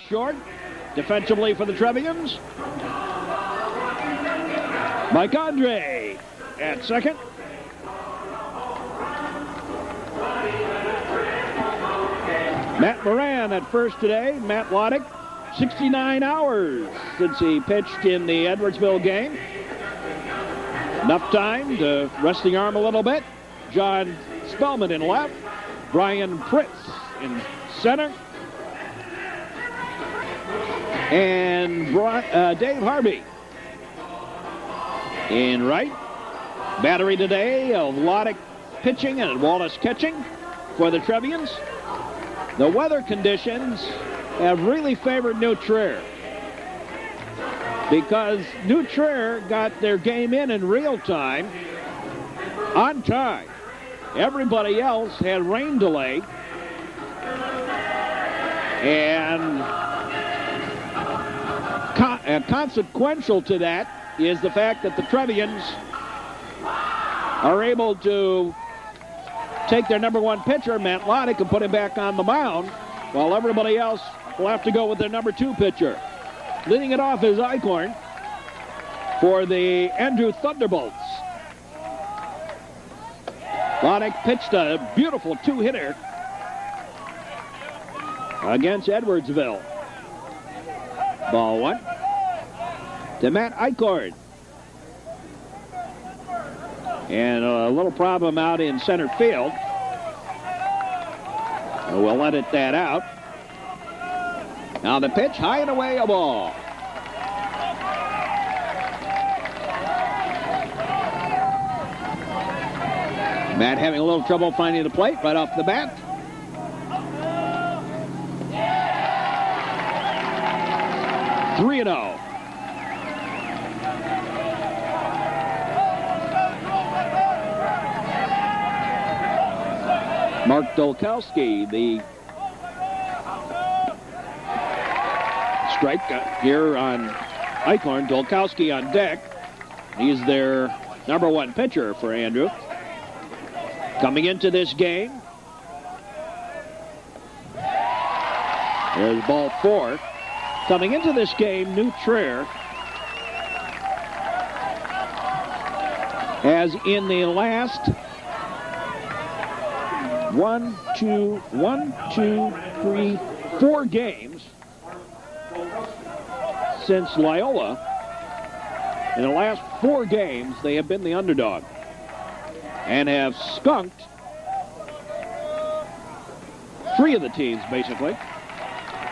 short. Defensively for the Trevians, Mike Andre at second. Matt Moran at first today. Matt Loddick, 69 hours since he pitched in the Edwardsville game. Enough time to rest the arm a little bit. John Spellman in left. Brian Pritz in center. And Dave Harvey in right. Battery today of Loddick pitching and Wallace catching for the Trevians. The weather conditions have really favored New Trier because New Trier got their game in real time, on time. Everybody else had rain delay, and consequential to that is the fact that the Trevians are able to take their number one pitcher, Matt Loddick, and put him back on the mound, while everybody else will have to go with their number two pitcher. Leading it off is Eichhorn for the Andrew Thunderbolts. Loddick pitched a beautiful two-hitter against Edwardsville. Ball one to Matt Eichhorn. And a little problem out in center field. We'll let that out. Now the pitch, high and away, a ball. Matt having a little trouble finding the plate right off the bat. Three and 0. Mark Dolkowski, the strike here on Eichhorn. Dolkowski on deck. He's their number one pitcher for Andrew. Coming into this game, there's ball four. Coming into this game, New Trier has in the last 4 games since Loyola. In the last 4 games, they have been the underdog and have skunked 3 of the teams, basically.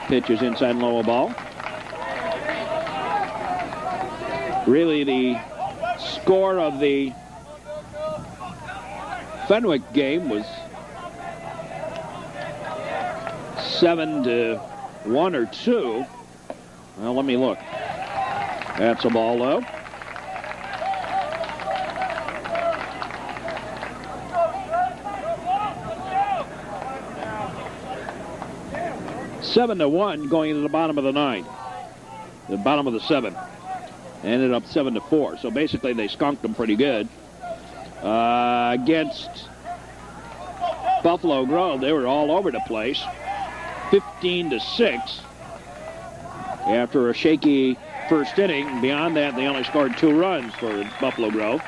Pitches inside and low ball. Really, the score of the Fenwick game was 7-1 or 2. Well, let me look. That's a ball low. Seven to 1 going into the bottom of the 9th. The bottom of the 7th. Ended up 7-4. So basically they skunked them pretty good. Against Buffalo Grove, they were all over the place. 15-6 after a shaky first inning. Beyond that, they only scored 2 runs for Buffalo Grove.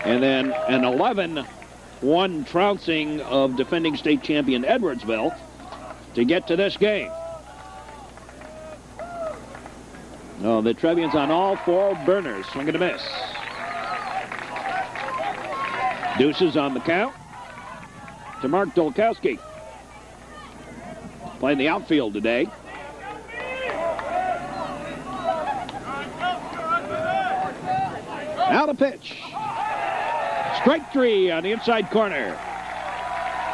And then an 11-1 trouncing of defending state champion Edwardsville to get to this game. No, the Trevians on all 4 burners. Swing and a miss. Deuces on the count to Mark Dolkowski. Playing the outfield today. Now the pitch. Strike 3 on the inside corner.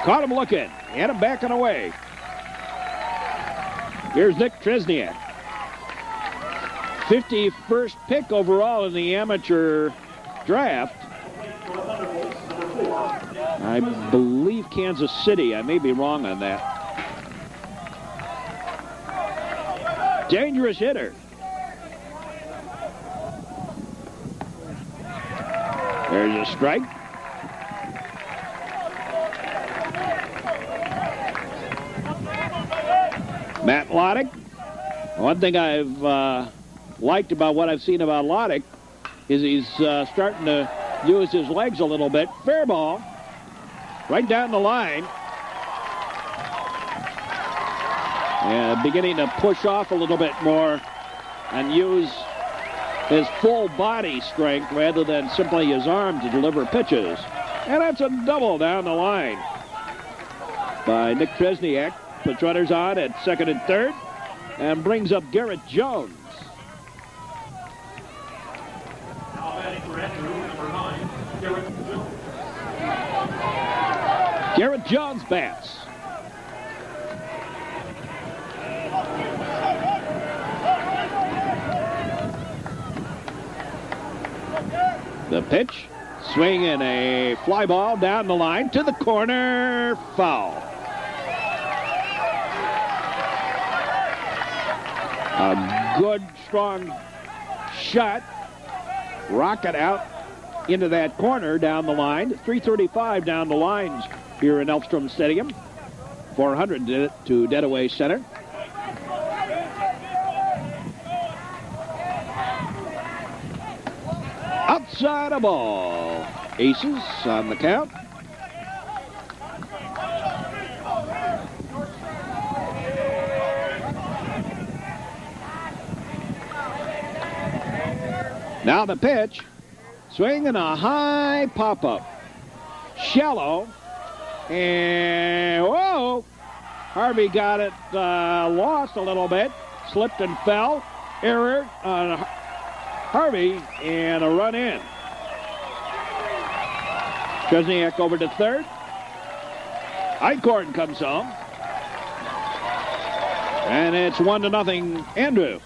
Caught him looking. Had him backing away. Here's Nick Tresniak. 51st pick overall in the amateur draft. I believe Kansas City. I may be wrong on that. Dangerous hitter. There's a strike. Matt Loddick One thing I've liked about what I've seen about Loddick is he's starting to use his legs a little bit. Fair ball, right down the line. And beginning to push off a little bit more and use his full body strength rather than simply his arm to deliver pitches. And that's a double down the line by Nick Tresniak. Puts runners on at second and third and brings up Garrett Jones. Garrett Jones bats. The pitch, swing and a fly ball down the line to the corner, foul. A good, strong shot, rocket out into that corner down the line. 3:35 down the lines here in Elfstrom Stadium. 400 to Deadaway Center. Outside a ball. Aces on the count. Now the pitch. Swing and a high pop-up. Shallow. And, whoa! Harvey got it lost a little bit. Slipped and fell. Error on Harvey, and a run in. Tresniak over to third. Eichhorn comes home. And it's 1-0 Andrew.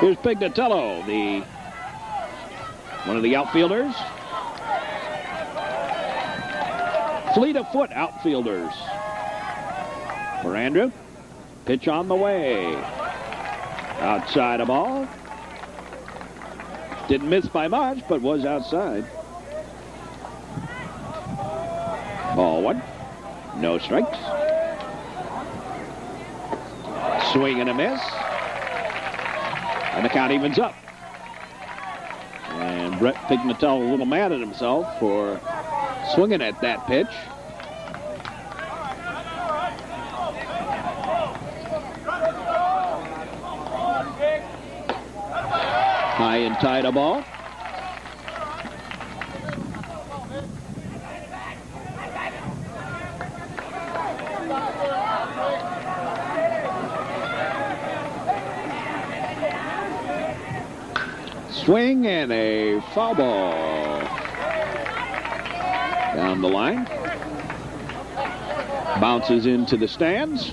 Here's Pignatello, one of the outfielders. Fleet of foot outfielders for Andrew. Pitch on the way. Outside a ball. Didn't miss by much, but was outside. Ball one. No strikes. Swing and a miss. And the count evens up. And Brett Pignatello a little mad at himself for swinging at that pitch. High and tight a ball. Swing and a foul ball. Down the line. Bounces into the stands.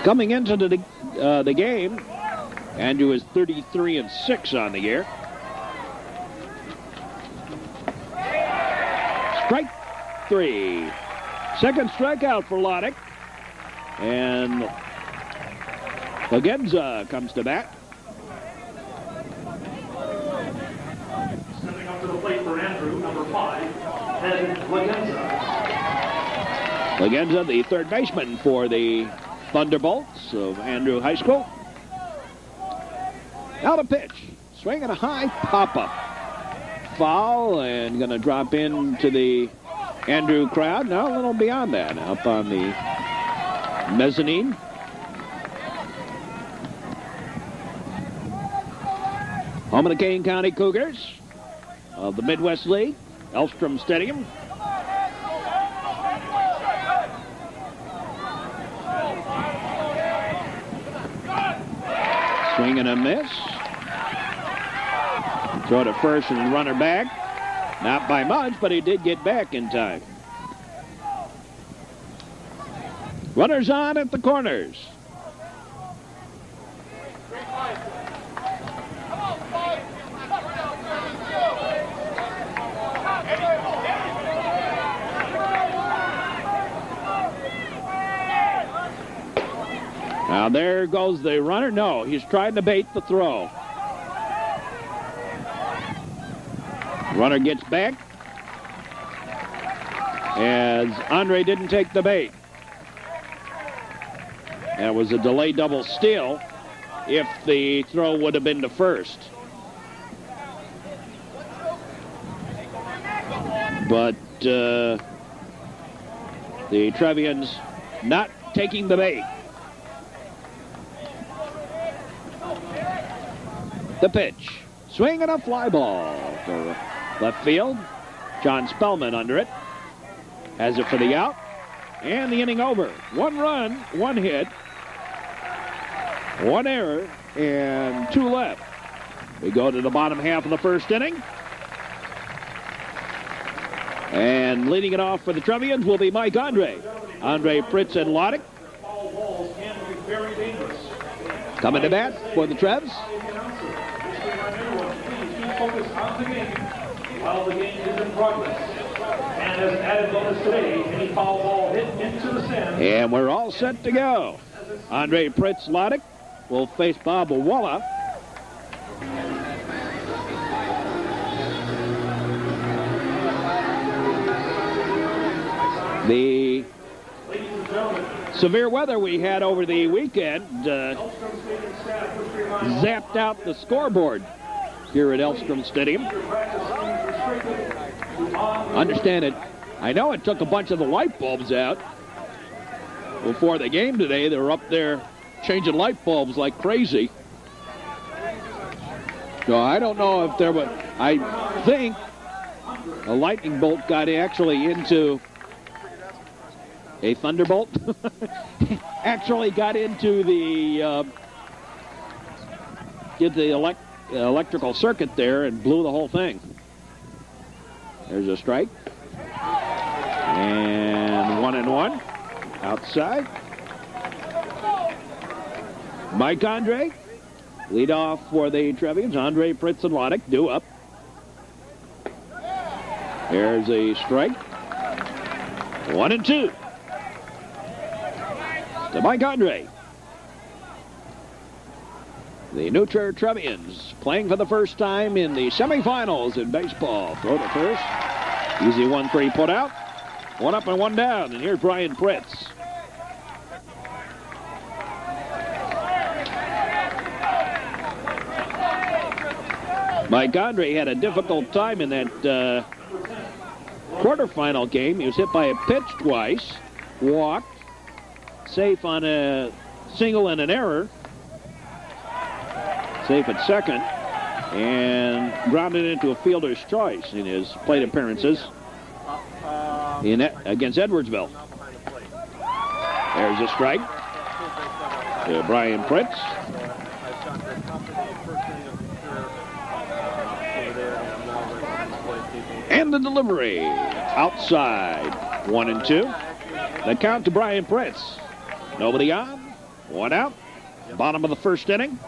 Coming into the game, Andrew is 33-6 on the year. Strike three. Second strikeout for Loddick. And Lagenza comes to bat. Stepping up to the plate for Andrew, number 5, Ed Lagenza. Lagenza, the third baseman for the Thunderbolts of Andrew High School. Now the pitch. Swing and a high pop-up. Foul and going to drop into the Andrew crowd. Now a little beyond that. Up on the mezzanine. Home of the Kane County Cougars of the Midwest League. Elfstrom Stadium. Swing and a miss. Throw to first and runner back. Not by much, but he did get back in time. Runners on at the corners. Now there goes the runner. No, he's trying to bait the throw. Runner gets back as Andre didn't take the bait. That was a delay double steal if the throw would have been to first. But the Trevians not taking the bait. The pitch. Swing and a fly ball for left field. John Spellman under it. Has it for the out. And the inning over. 1 run, 1 hit, 1 error, and 2 left. We go to the bottom half of the first inning. And leading it off for the Trevians will be Mike Andre. Andre, Fritz, and Loddick. Coming to bat for the Trevs. Focus on the game while the game is in progress. And as an added bonus today, any foul ball hit into the sand. And we're all set to go. Andre Fritz Loddick will face Bob Walla. The severe weather we had over the weekend zapped out the scoreboard here at Elstrom Stadium. Understand it. I know it took a bunch of the light bulbs out before the game today. They were up there changing light bulbs like crazy. So I don't know if there was, I think a lightning bolt got actually into a thunderbolt. Actually got into the electrical circuit there and blew the whole thing. There's a strike. And 1-1 outside. Mike Andre, lead off for the Trevians. Andre, Fritz, and Loddick due up. There's a strike. 1-2. To Mike Andre. The New Trier Trevians playing for the first time in the semifinals in baseball. Throw to first. Easy 1-3 put out. 1 up and 1 down. And here's Brian Fritz. Mike Andre had a difficult time in that quarterfinal game. He was hit by a pitch twice. Walked. Safe on a single and an error. Safe at second. And grounded into a fielder's choice in his plate appearances against Edwardsville. There's a strike to Brian Fritz. And the delivery outside. 1-2. The count to Brian Fritz. Nobody on. 1 out. Bottom of the first inning.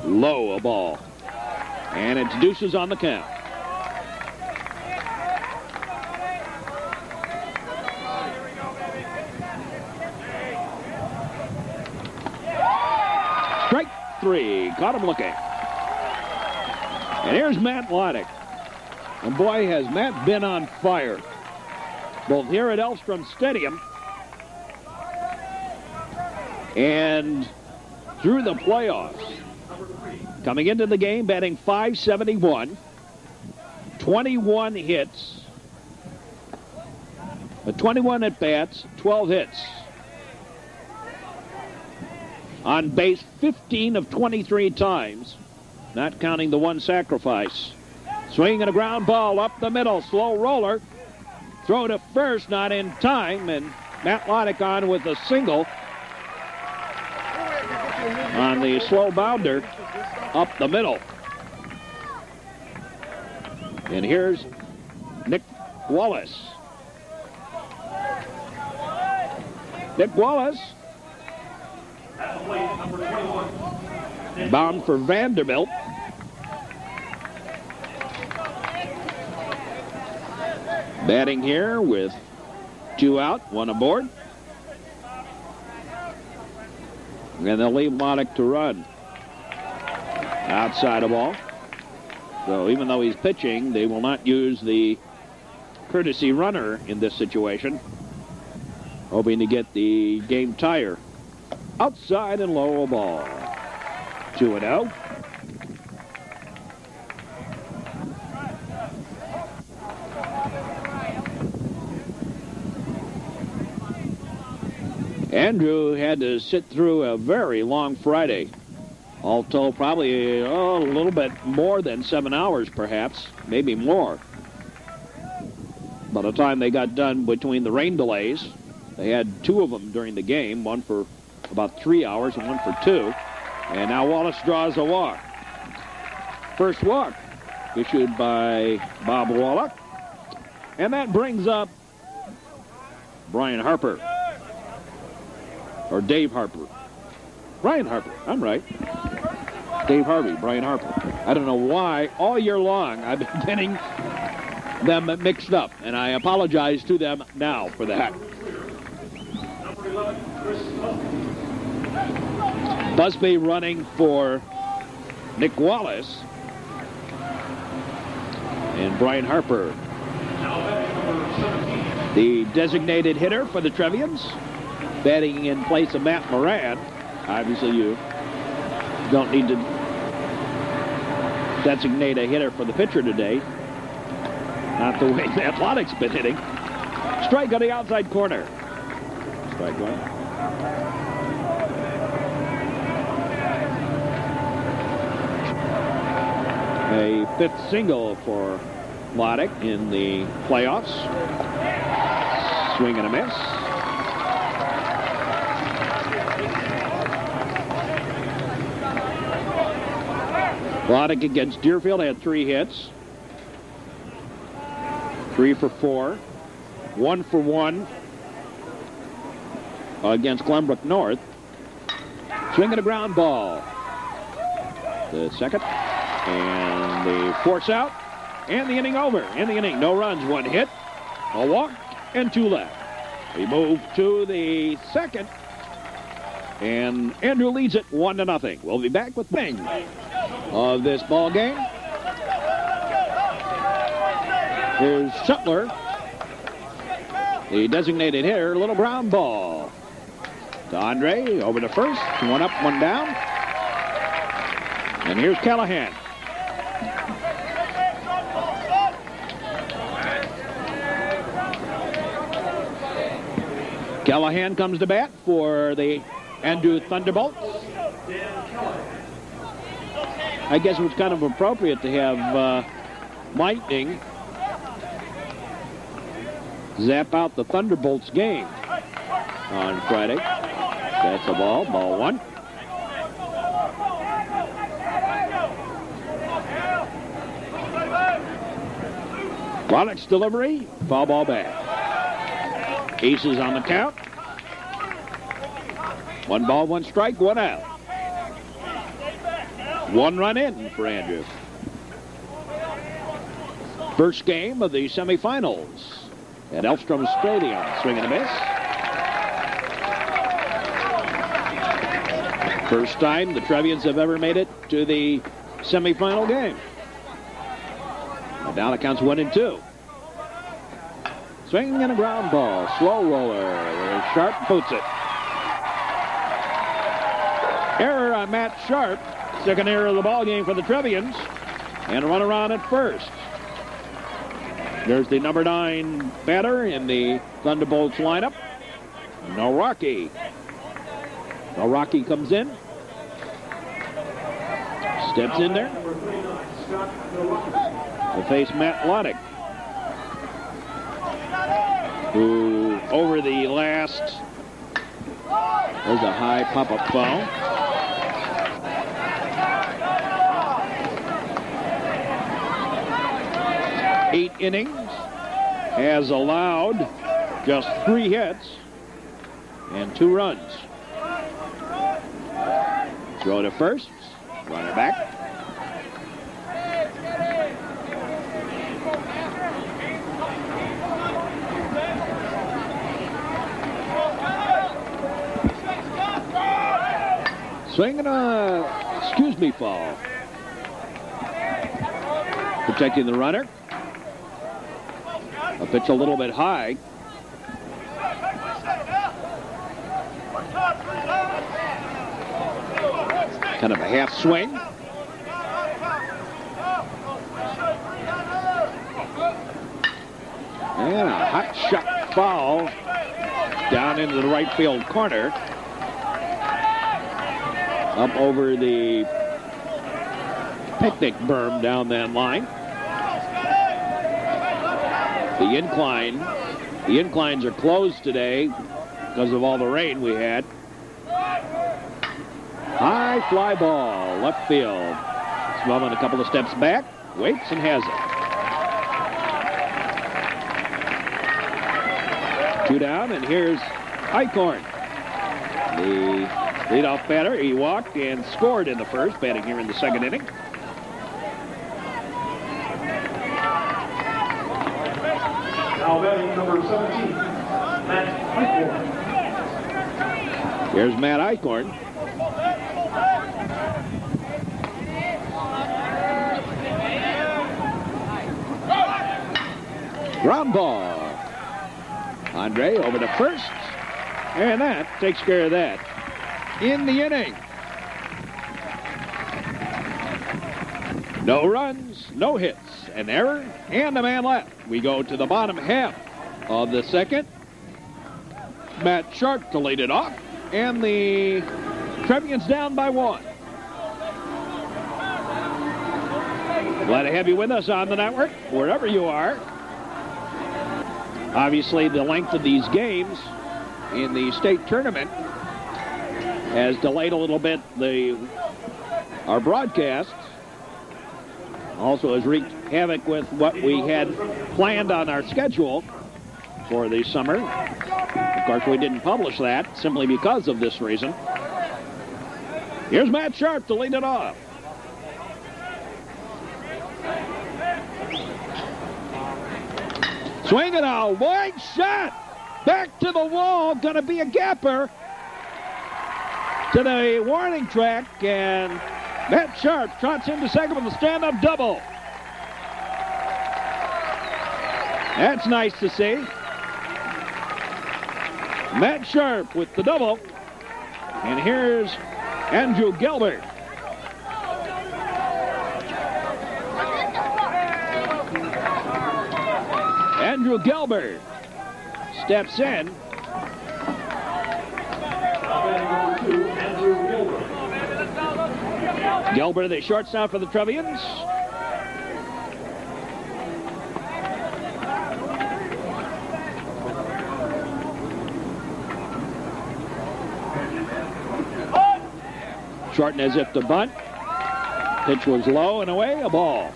Low a ball. And it's deuces on the count. Strike 3. Caught him looking. And here's Matt Loddick. And boy, has Matt been on fire. Both here at Elstrom Stadium and through the playoffs. Coming into the game, batting .571, 21 hits, 21 at-bats, 12 hits. On base 15 of 23 times, not counting the 1 sacrifice. Swing and a ground ball up the middle, slow roller. Throw to first, not in time, and Matt Loddick on with a single on the slow bounder up the middle. And here's Nick Wallace. Nick Wallace bound for Vanderbilt. Batting here with 2 out, 1 aboard. And they'll leave Lonick to run. Outside of ball. So even though he's pitching, they will not use the courtesy runner in this situation. Hoping to get the game tire. Outside and low ball. 2-0. Andrew had to sit through a very long Friday. All told, probably a little bit more than 7 hours, perhaps, maybe more. By the time they got done between the rain delays, they had 2 of them during the game, one for about 3 hours and one for 2. And now Wallace draws a walk. First walk issued by Bob Wallach. And that brings up Brian Harper. Or Dave Harper. Brian Harper, I'm right. Dave Harvey, Brian Harper. I don't know why all year long I've been getting them mixed up, and I apologize to them now for that. Busby running for Nick Wallace. And Brian Harper, the designated hitter for the Trevians, batting in place of Matt Moran. Obviously, you don't need to designate a hitter for the pitcher today. Not the way Matt Lonick's been hitting. Strike on the outside corner. Strike one. A 5th single for Lonick in the playoffs. Swing and a miss. Lonick against Deerfield had 3 hits. 3 for 4. 1 for 1 against Glenbrook North. Swinging a ground ball. The second. And the force out. And the inning over. In the inning, no runs, 1 hit, a walk, and 2 left. We move to the second. And Andrew leads it 1-0. We'll be back with Bing of this ball game. Here's Shuttler, the designated hitter. Little ground ball to Andre, over to first. 1 up, 1 down. And here's Callahan. Callahan comes to bat for the Andrew Thunderbolts. I guess it was kind of appropriate to have Lightning zap out the Thunderbolts game on Friday. That's a ball. Ball 1. Wallach's delivery. Foul ball back. Aces on the count. 1 ball, 1 strike, 1 out. 1 run in for Andrew. First game of the semifinals at Elstrom Stadium. Swing and a miss. First time the Trevians have ever made it to the semifinal game. Now the count's 1-2. Swinging and a ground ball. Slow roller. Sharp boots it. Error on Matt Sharp. Second error of the ball game for the Trevians. And a run around at first. There's the number 9 batter in the Thunderbolts lineup. Noraki. Noraki comes in. Steps in there. To face Matt Lonick, who over the last, there's a high pop-up foul. Eight innings, has allowed just 3 hits and 2 runs. Throw to first, runner back. Swinging a, excuse me, foul. Protecting the runner. A pitch a little bit high. Kind of a half swing. And a hot shot foul down into the right field corner. Up over the picnic berm down that line. The inclines are closed today because of all the rain we had. High fly ball, left field. Smellman a couple of steps back, waits and has it. 2 down, and here's Eichhorn. The leadoff batter. He walked and scored in the first, batting here in the second inning. Now batting number 17, Matt Eichhorn. Here's Matt Eichhorn. Ground ball. Andre over to first, and that takes care of that. In the inning. No runs, no hits, an error, and a man left. We go to the bottom half of the second. Matt Sharp to lead it off, and the Trevians down by 1. Glad to have you with us on the network, wherever you are. Obviously, the length of these games in the state tournament has delayed a little bit our broadcast. Also has wreaked havoc with what we had planned on our schedule for the summer. Of course, we didn't publish that simply because of this reason. Here's Matt Sharp to lead it off. Swinging a wide shot. Back to the wall. Going to be a gapper. To the warning track. And Matt Sharp trots into second with a stand-up double. That's nice to see. Matt Sharp with the double. And here's Andrew Gilbert. Andrew Gilbert steps in. Gilbert, the shortstop for the Trevians. Shorten as if to bunt. Pitch was low and away, a ball.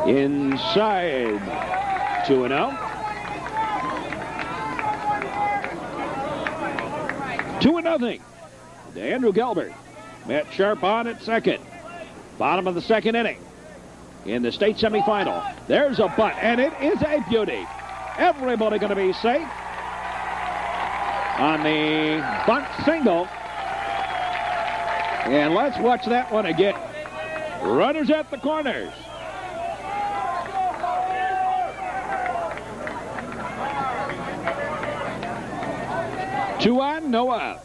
Inside, 2-0. 2-0 to Andrew Gilbert. Matt Sharp on at second. Bottom of the second inning in the state semifinal. There's a bunt, and it is a beauty. Everybody going to be safe on the bunt single. And let's watch that one again. Runners at the corners. Two on, no out.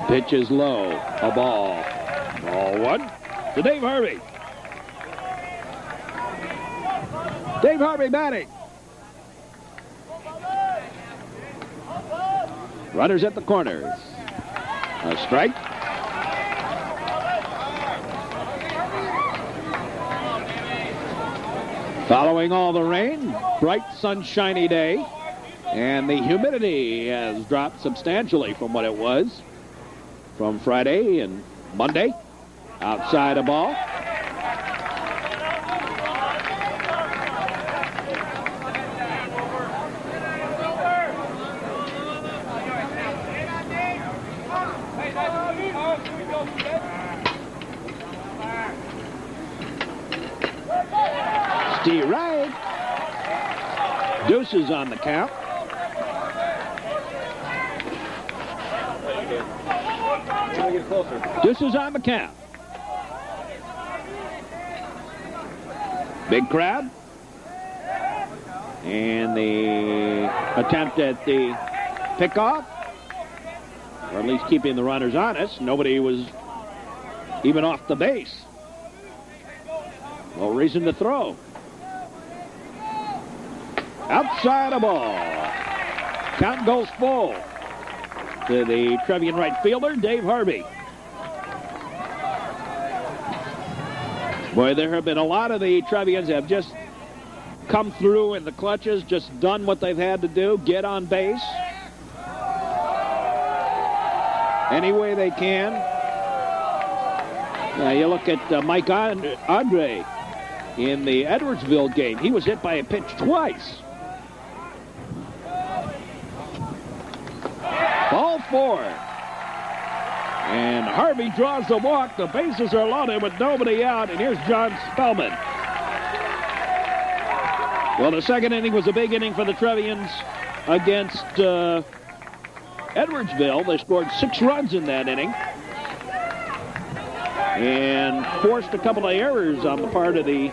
Pitch is low, a ball. Ball 1 to Dave Harvey. Dave Harvey batting. Runners at the corners. A strike. Following all the rain, bright sunshiny day, and the humidity has dropped substantially from what it was from Friday and Monday. Outside a ball. D. Wright. Deuces on the count. Deuces on the count. Big crowd. And the attempt at the pickoff, or at least keeping the runners honest. Nobody was even off the base. No reason to throw. Outside the ball. Count goes full to the Trevian right fielder, Dave Harvey. Boy, there have been a lot of the Trevians have just come through in the clutches, just done what they've had to do, get on base any way they can. You look at Mike Andre in the Edwardsville game. He was hit by a pitch twice. Ball 4. And Harvey draws the walk. The bases are loaded with nobody out. And here's John Spellman. Well, the second inning was a big inning for the Trevians against Edwardsville. They scored 6 runs in that inning and forced a couple of errors on the part of the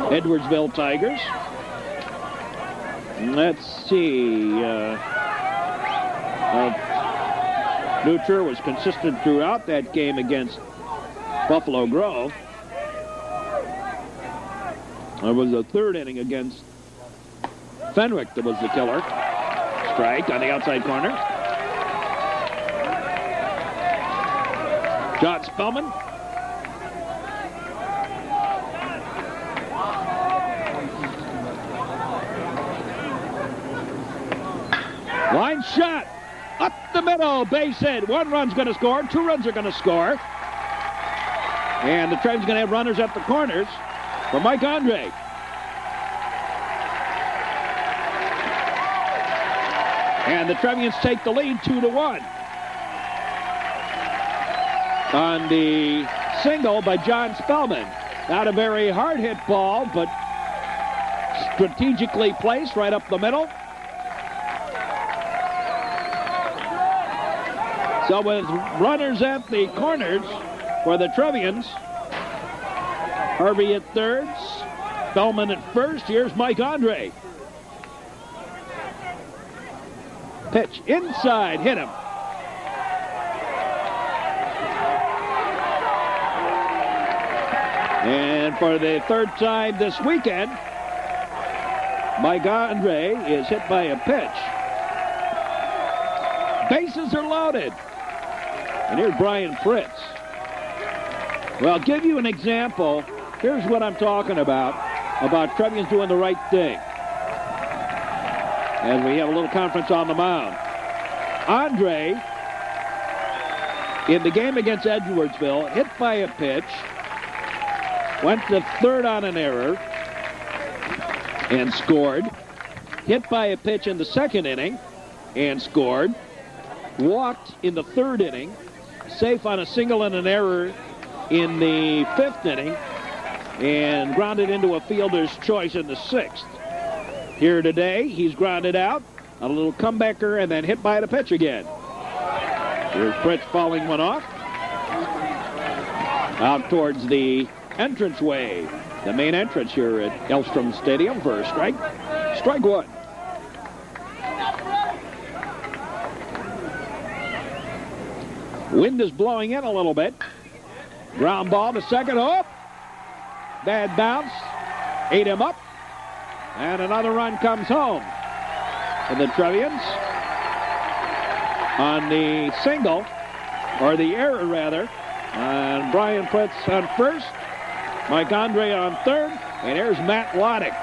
Edwardsville Tigers. Let's see. Nutcher was consistent throughout that game against Buffalo Grove. It was the third inning against Fenwick that was the killer. Strike on the outside corner. John Spellman. Line shot. Up the middle. Base hit. 1 run's going to score. 2 runs are going to score. And the Trevians going to have runners at the corners for Mike Andre. And the Trevians take the lead 2-1. On the single by John Spellman. Not a very hard hit ball, but strategically placed right up the middle. So with runners at the corners for the Trevians, Harvey at third, Spellman at first. Here's Mike Andre. Pitch inside, hit him. And for the third time this weekend, Mike Andre is hit by a pitch. Bases are loaded. And here's Brian Fritz. Well, I'll give you an example. Here's what I'm talking about Trevians doing the right thing. As we have a little conference on the mound. Andre, in the game against Edwardsville, hit by a pitch, went to third on an error, and scored. Hit by a pitch in the second inning, and scored. Walked in the third inning, safe on a single and an error in the fifth inning, and grounded into a fielder's choice in the sixth. Here today, he's grounded out, a little comebacker, and then hit by the pitch again. Here's Fritz fouling one off. Out towards the entranceway, the main entrance here at Elstrom Stadium for a strike. Strike 1. Wind is blowing in a little bit. Ground ball to second. Oh! Bad bounce. Ate him up. And another run comes home. And the Trevians on the single, or the error rather, and Brian Fritz on first, Mike Andre on third, and here's Matt Loddick.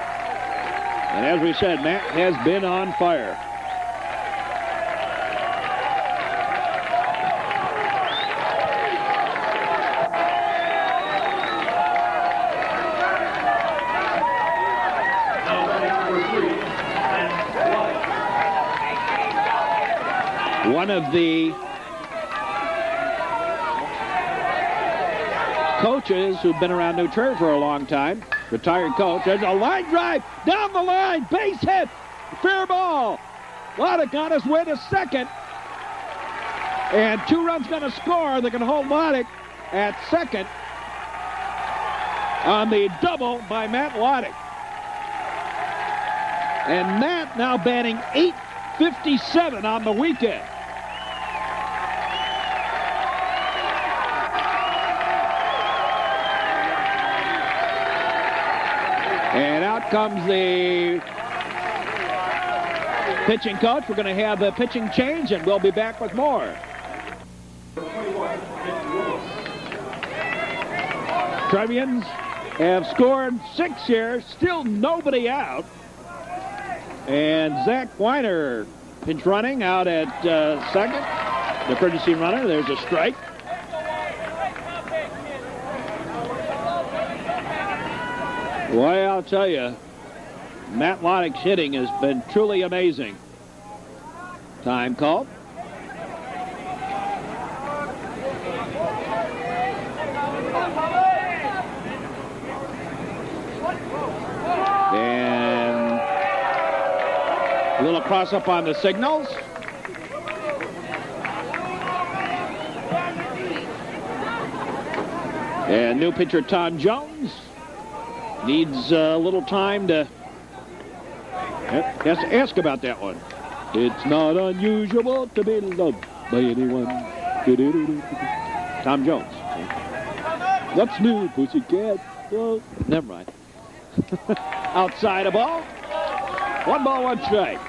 And as we said, Matt has been on fire. One of the coaches who've been around New Trier for a long time retired coach. There's a line drive down the line. Base hit. Fair ball. Lodick on his way to second. And 2 runs going to score. They're going to hold Lodick at second on the double by Matt Lodick. And Matt now batting .857 on the weekend. And out comes the pitching coach. We're going to have a pitching change, and we'll be back with more. Trevians have scored 6 here, still nobody out. And Zach Weiner pinch running out at second. The courtesy runner, there's a strike. Boy, I'll tell you, Matt Lodick's hitting has been truly amazing. Time called. And a little cross-up on the signals. And new pitcher Tom Jones needs a little time to ask about that one. It's not unusual to be loved by anyone. Tom Jones. What's new, pussycat? Well, never mind. Outside a ball. 1 ball, 1 strike.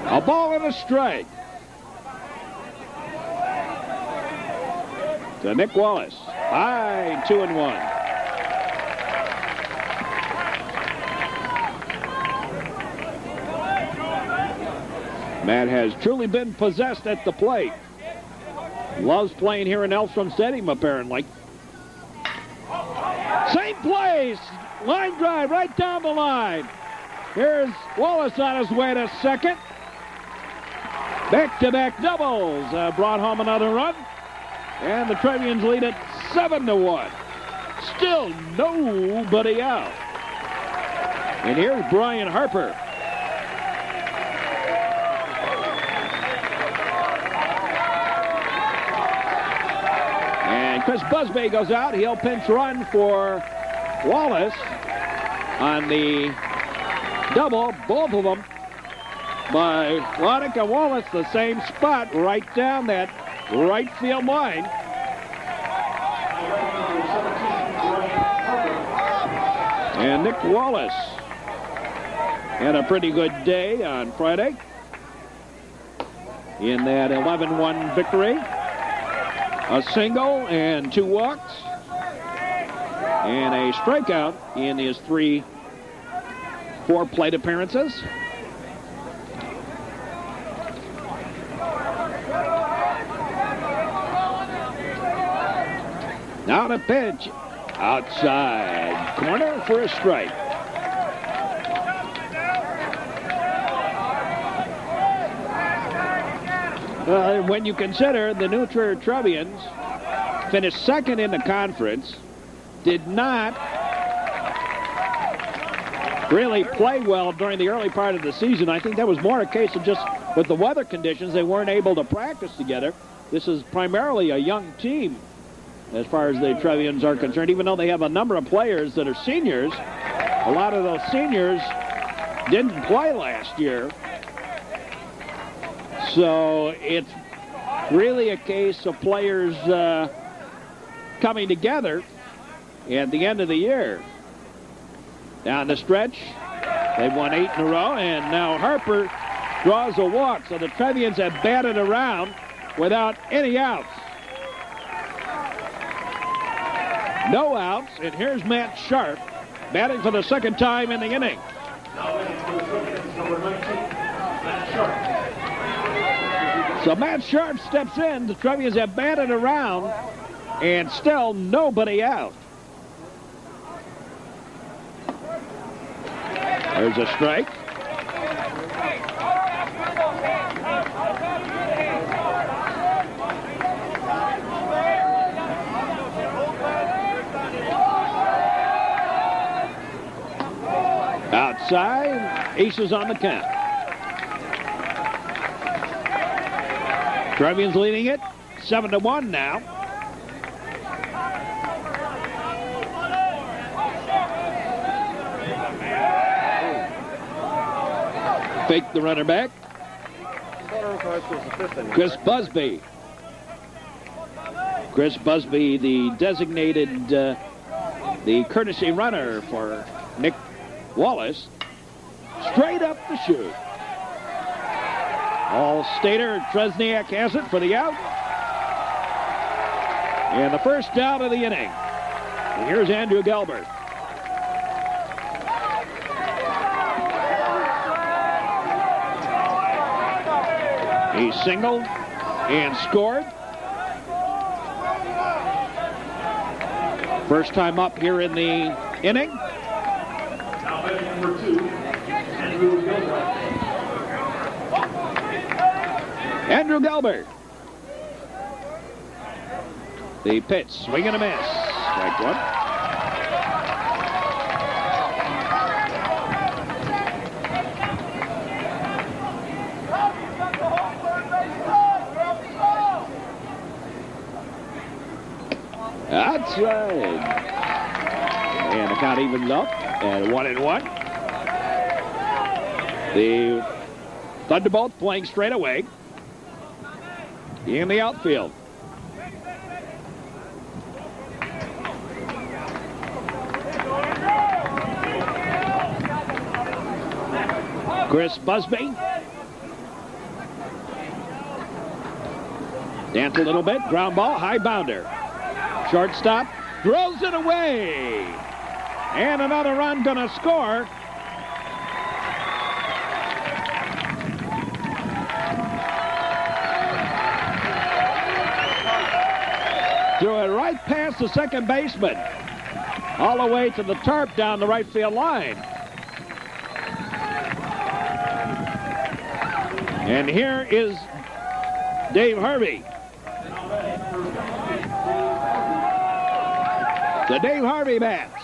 A ball and a strike. To Nick Wallace. High 2-1. Matt has truly been possessed at the plate. Loves playing here in Elstrom Stadium, apparently. Same place. Line drive right down the line. Here's Wallace on his way to second. Back-to-back doubles brought home another run. And the Trevians lead it 7-1. Still nobody out. And here's Brian Harper. And Chris Busby goes out. He'll pinch run for Wallace on the double. Both of them by Lodick and Wallace, the same spot right down that right field line. And Nick Wallace had a pretty good day on Friday in that 11-1 victory. A single and 2 walks and a strikeout in his 4 plate appearances. Now the pitch outside corner for a strike. When you consider the New Trier Trevians finished second in the conference, did not really play well during the early part of the season. I think that was more a case of just with the weather conditions, they weren't able to practice together. This is primarily a young team as far as the Trevians are concerned, even though they have a number of players that are seniors. A lot of those seniors didn't play last year. So it's really a case of players coming together at the end of the year. Down the stretch, they've won 8 in a row, and now Harper draws a walk. So the Trevians have batted around without any outs. No outs, and here's Matt Sharp batting for the second time in the inning. Now batting for the Trevians, number 19, Matt Sharp. So Matt Sharp steps in. The Trevians have batted around, and still nobody out. There's a strike. outside. Aces on the count. Trevians leading it 7-1 now. Fake the runner back. Chris Busby. Chris Busby, the designated, the courtesy runner for Nick Wallace. Straight up the chute. All-Stater Tresniak has it for the out. And the first out of the inning. And here's Andrew Gelbert. He singled and scored. First time up here in the inning. Now batting number 2, Andrew Gilbert. Andrew Gelbert. The pitch, swing and a miss. Strike one. Outside. And the count evens up at 1-1. The Thunderbolts playing straight away in the outfield. Chris Busby. Dance a little bit. Ground ball. High bounder. Shortstop throws it away. And another run gonna score. Threw it right past the second baseman. All the way to the tarp down the right field line. And here is Dave Harvey. The Dave Harvey bats.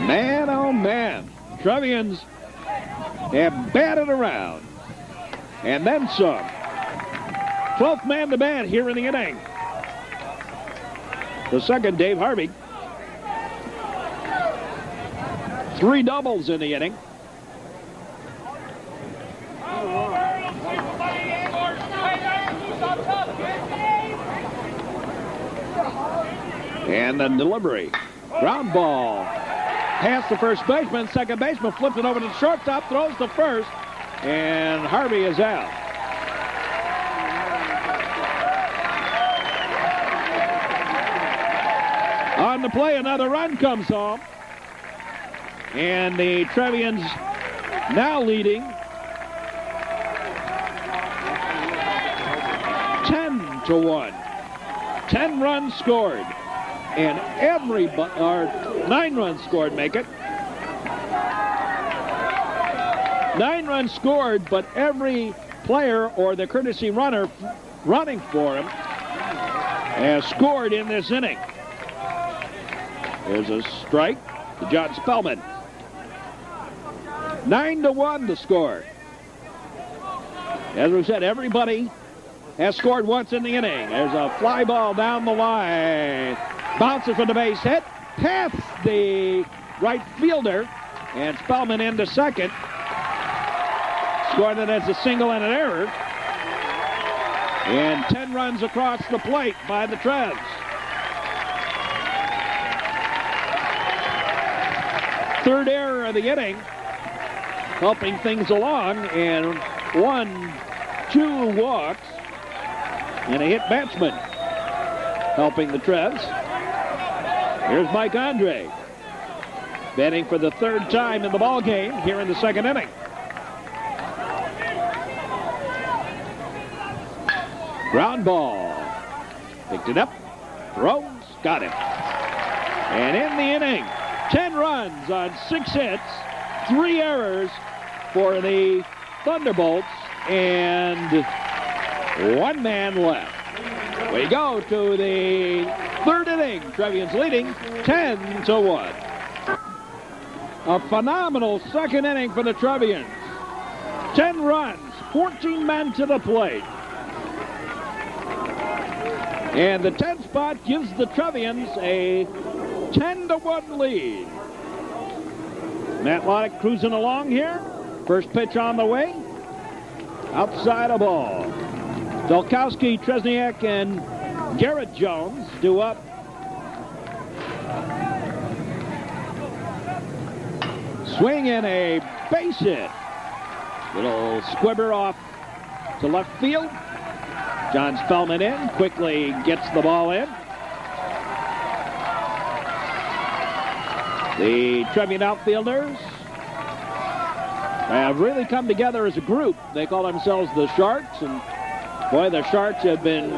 Man, oh man. Trevians have batted around. And then some. 12th man to bat here in the inning. The second, Dave Harvey. 3 doubles in the inning. And the delivery. Ground ball. Past the first baseman. Second baseman flips it over to the shortstop. Throws to first. And Harvey is out. On the play, another run comes home. And the Trevians now leading 10-1. 10 runs scored. And 9 runs scored, make it. 9 runs scored, but every player or the courtesy runner running for him has scored in this inning. There's a strike to John Spellman. 9-1 the score. As we said, everybody has scored once in the inning. There's a fly ball down the line. Bounces from the base hit. Past the right fielder. And Spellman into second. Scored it as a single and an error. And 10 runs across the plate by the Trevs. Third error of the inning. Helping things along. And 1-2 walks. And a hit batsman. Helping the Trevs. Here's Mike Andre. Batting for the 3rd time in the ball game here in the 2nd inning. Ground ball. Picked it up. Throws. Got it. And in the inning, 10 runs on 6 hits, 3 errors for the Thunderbolts, and 1 man left. We go to the third inning. Trevians leading 10-1. A phenomenal second inning for the Trevians. 10 runs, 14 men to the plate. And the 10th spot gives the Trevians a 10-1 lead. Matt Loddick cruising along here. First pitch on the way. Outside a ball. Dolkowski, Tresniak, and Garrett Jones due up. Swing and a base hit. Little squibber off to left field. John Spellman in, quickly gets the ball in. The Trevian outfielders have really come together as a group. They call themselves the Sharks, and boy, the Sharks have been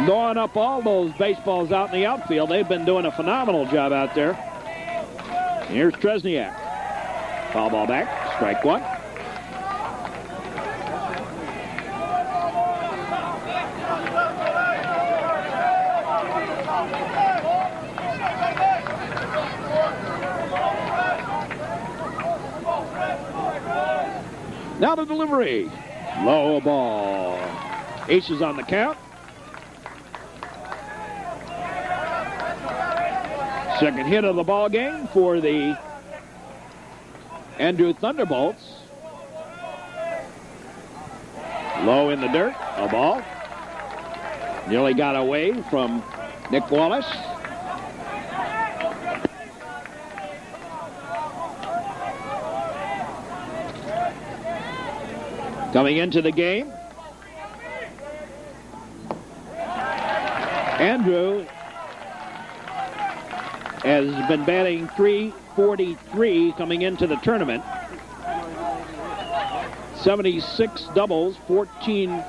gnawing up all those baseballs out in the outfield. They've been doing a phenomenal job out there. Here's Tresniak. Foul ball back, strike one. Now the delivery. Low ball. Aces on the count. Second hit of the ball game for the Andrew Thunderbolts. Low in the dirt. A ball. Nearly got away from Nick Wallace. Coming into the game, Andrew has been batting .343 coming into the tournament. 76 doubles, 14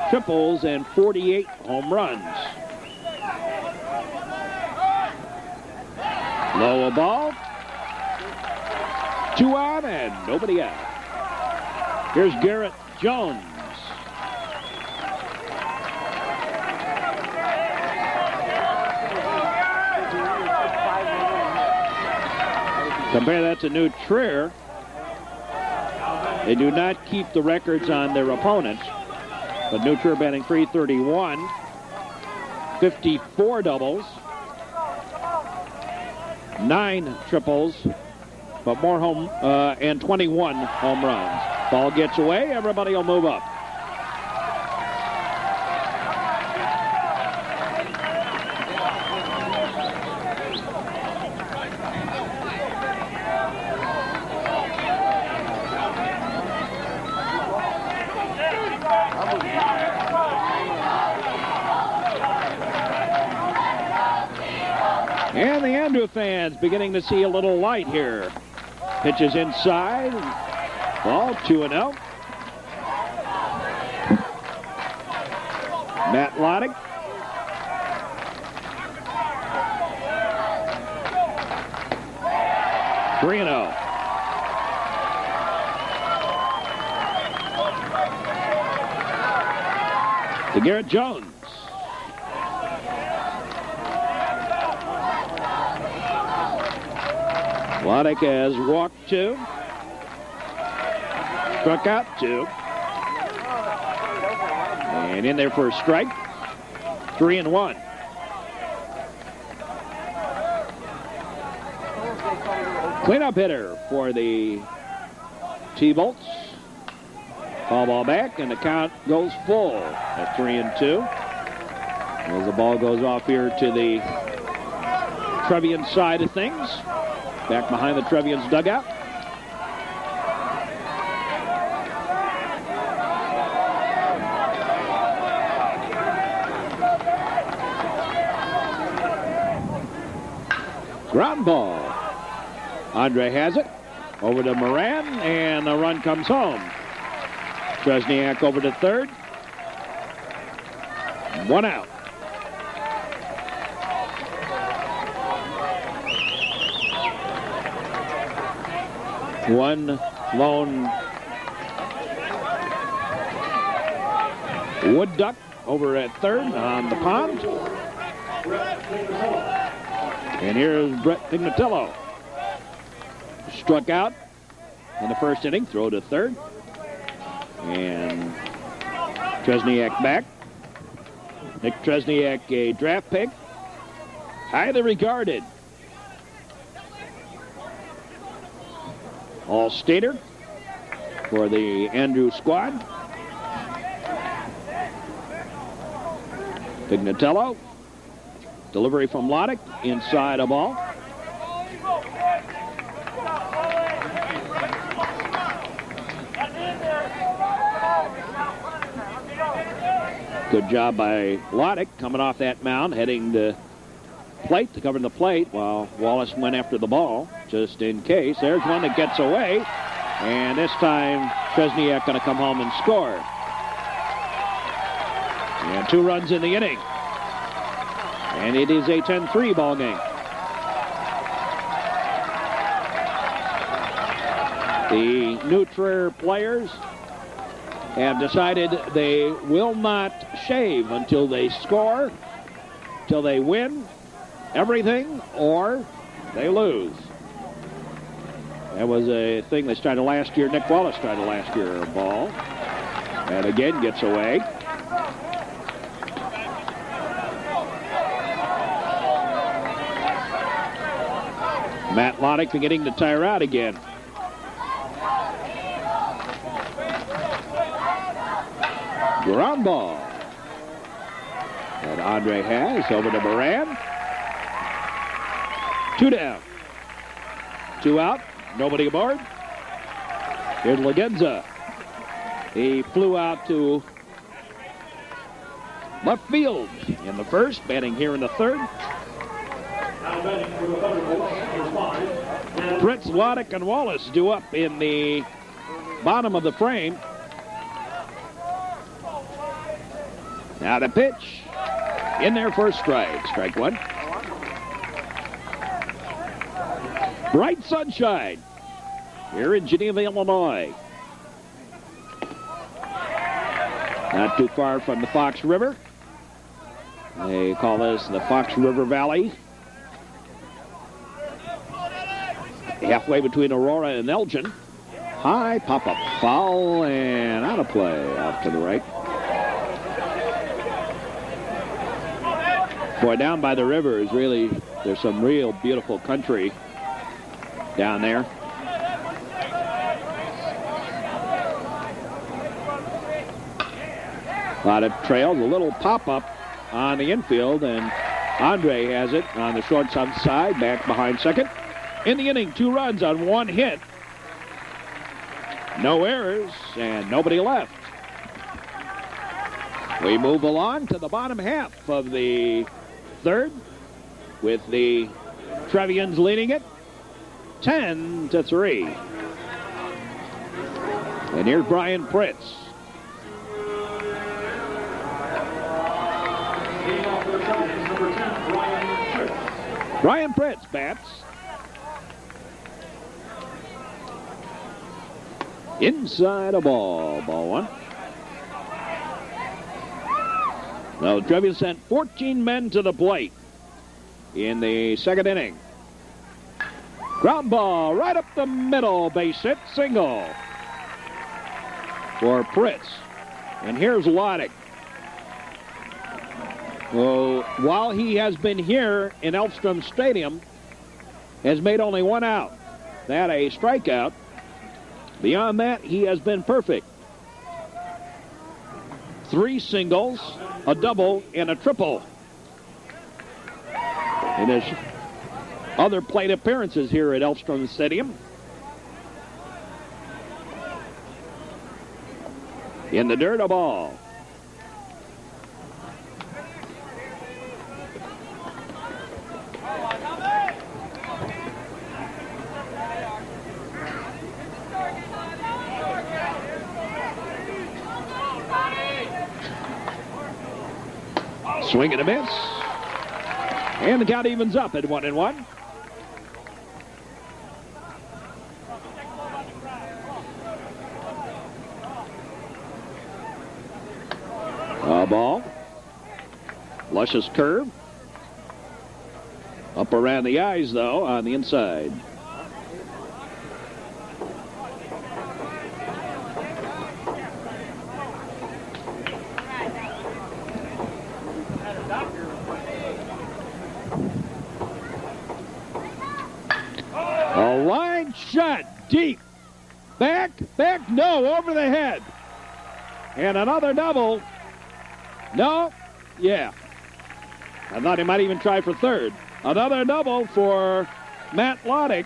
triples, and 48 home runs. Low a ball. 2 out and nobody out. Here's Garrett Jones. Compare that to New Trier. They do not keep the records on their opponents, but New Trier batting .331, 54 doubles, 9 triples, but more home and 21 home runs. Ball gets away, everybody will move up. And the Andrew fans beginning to see a little light here. Pitches inside. Ball 2-0. Matt Loddick. (3-0). To Garrett Jones. Loddick has walked 2. Struck out 2. And in there for a strike. 3-1. Cleanup hitter for the T-Bolts. Foul ball back, and the count goes full at 3-2. As the ball goes off here to the Trevian side of things. Back behind the Trevians dugout. Ground ball. Andre has it. Over to Moran, and the run comes home. Tresniak over to third. 1 out. One lone wood duck over at third on the pond. And here's Brett Pignatello. Struck out in the first inning, throw to third. And Tresniak back. Nick Tresniak, a draft pick. Highly regarded. All-stater for the Andrews squad. Pignatello. Delivery from Loddick. Inside a ball. Good job by Loddick coming off that mound, heading to plate to cover the plate while Wallace went after the ball, just in case. There's one that gets away, and this time Tresniak going to come home and score. And 2 runs in the inning. And it is a 10-3 ball game. The New Trier players have decided they will not shave until they score, till they win everything, or they lose. That was a thing they started last year. Nick Wallace started last year a ball. And again gets away. Matt Loddick beginning to tire out again. Ground ball. And Andre has over to Moran. 2 down. 2 out. Nobody aboard. Here's Lagenza. He flew out to left field in the first, batting here in the third. Now batting for the Thunderbolts is 5. Fritz, Loddick, and Wallace do up in the bottom of the frame. Now the pitch. In there for a strike. Strike 1. Bright sunshine here in Geneva, Illinois. Not too far from the Fox River. They call this the Fox River Valley. Halfway between Aurora and Elgin. High pop-up foul and out of play off to the right. Boy, down by the river is really, there's some real beautiful country down there. A lot of trails, a little pop-up on the infield, and Andre has it on the shortstop side, back behind second. In the inning, 2 runs on 1 hit. No errors, and nobody left. We move along to the bottom half of the third, with the Trevians leading it 10-3. And here's Brian Pritz. Number 10, Brian Pritz. Brian Pritz bats. Inside a ball. Ball 1. Now, Trevians sent 14 men to the plate in the second inning. Ground ball right up the middle. Base hit. Single for Pritz. And here's Loddick. Well, while he has been here in Elfstrom Stadium, has made only 1 out. That a strikeout. Beyond that, he has been perfect. 3 singles, a double, and a triple in his other plate appearances here at Elfstrom Stadium. In the dirt, a ball. Swing and a miss. And the count evens up at 1-1. A ball. Luscious curve. Up around the eyes, though, on the inside. A line shot deep. Back, no, over the head. And another double. No, yeah. I thought he might even try for third. Another double for Matt Loddick.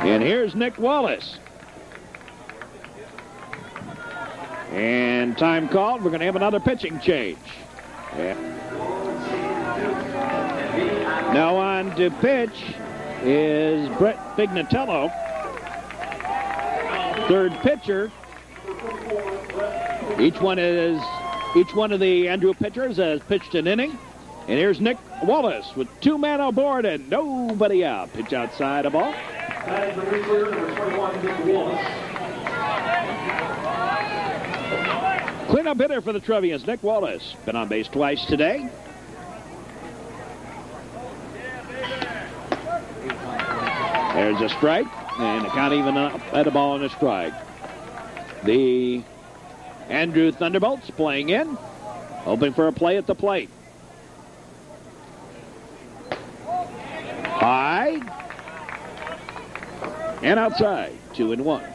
And here's Nick Wallace. And time called. We're going to have another pitching change. Yeah. Now on to pitch is Brett Pignatello. Third pitcher. Each one of the Andrew pitchers has pitched an inning. And here's Nick Wallace with 2 men on board and nobody out. Pitch outside a ball. That is the nuclear number 21, Nick Wallace. Cleanup hitter for the Trevians, Nick Wallace. Been on base twice today. There's a strike, and the count even up at a ball and a strike. The Andrew Thunderbolts playing in, hoping for a play at the plate. High and outside, 2-1.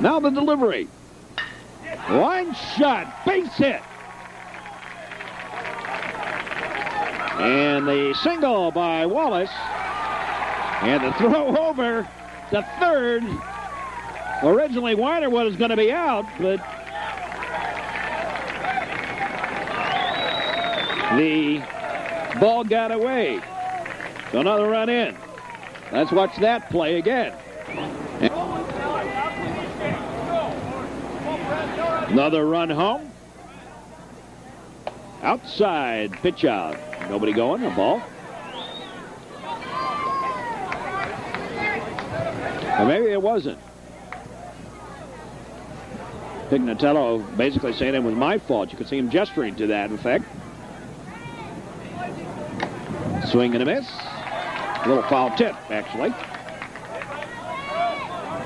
Now the delivery. Line shot, base hit. And the single by Wallace. And the throw over to third. Originally, Weinerwood was going to be out, but the ball got away. So another run in. Let's watch that play again. Another run home. Outside, pitch out. Nobody going, a ball. Or maybe it wasn't. Pignatello basically saying it was my fault. You could see him gesturing to that effect. Swing and a miss. A little foul tip, actually.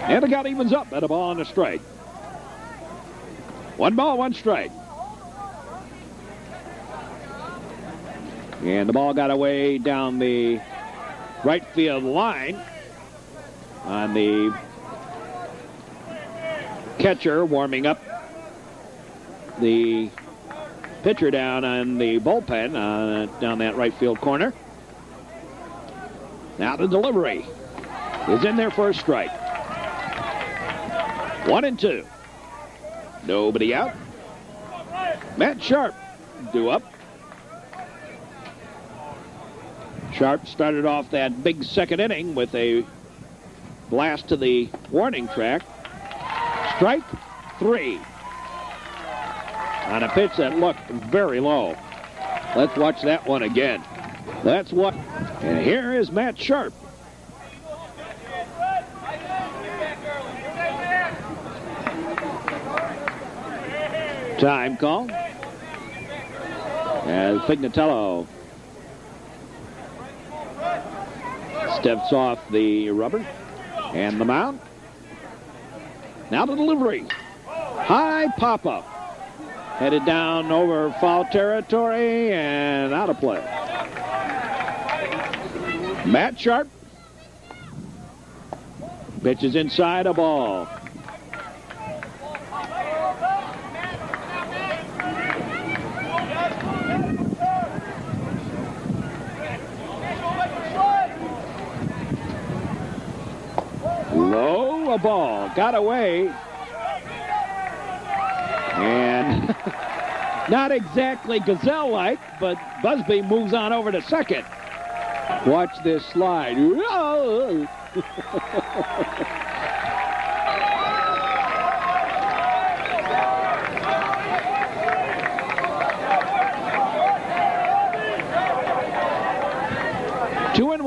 And the count evens up at a ball and a strike. 1 ball, 1 strike. And the ball got away down the right field line on the catcher warming up the pitcher down on the bullpen down that right field corner. Now the delivery is in there for a strike. 1-2. Nobody out. Matt Sharp due up. Sharp started off that big second inning with a blast to the warning track. Strike 3 on a pitch that looked very low. Let's watch that one again. That's what. And here is Matt Sharp. Time call as Pignatello steps off the rubber and the mound. Now the delivery. High pop-up. Headed down over foul territory and out of play. Matt Sharp pitches inside a ball. Low, a ball. Got away. And not exactly gazelle-like, but Busby moves on over to second. Watch this slide.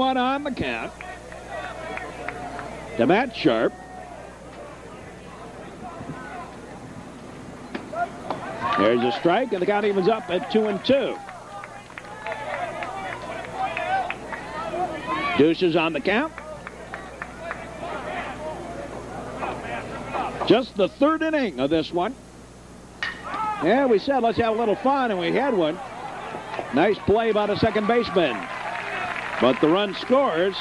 2-1 on the count to Matt Sharp. There's a strike, and the count evens up at 2-2. Deuces on the count. Just the third inning of this one. Yeah, we said let's have a little fun, and we had one. Nice play by the second baseman. But the run scores.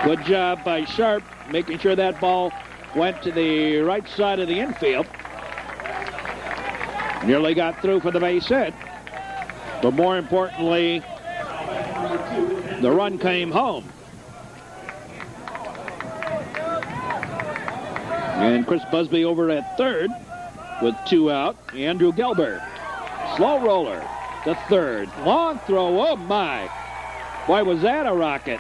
Good job by Sharp, making sure that ball went to the right side of the infield. Nearly got through for the base hit. But more importantly, the run came home. And Chris Busby over at third with 2 out. Andrew Gelber, slow roller to third. Long throw, oh my. Boy, was that a rocket.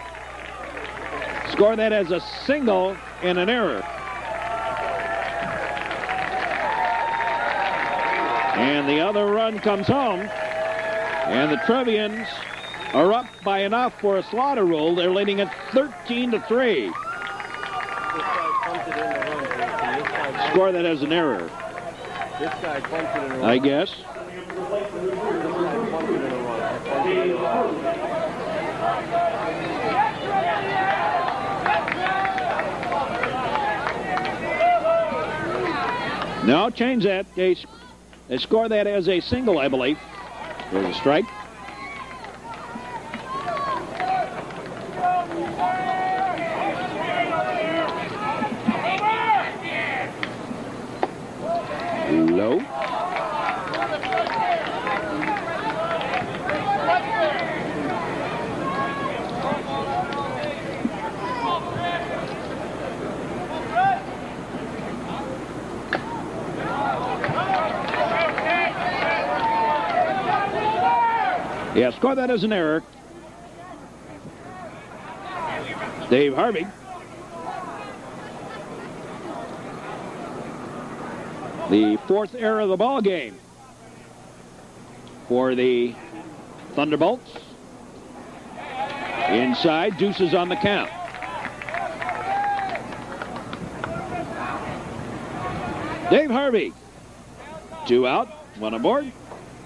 Score that as a single and an error. And the other run comes home. And the Trevians are up by enough for a slaughter rule. They're leading at 13-3. Score that as an error. This guy bumped it in a run. I guess. No, change that. They score that as a single, I believe. There's a strike. Low. Yeah, score that as an error. Dave Harvey. The 4th error of the ball game for the Thunderbolts. Inside, deuces on the count. Dave Harvey. 2 out, 1 aboard.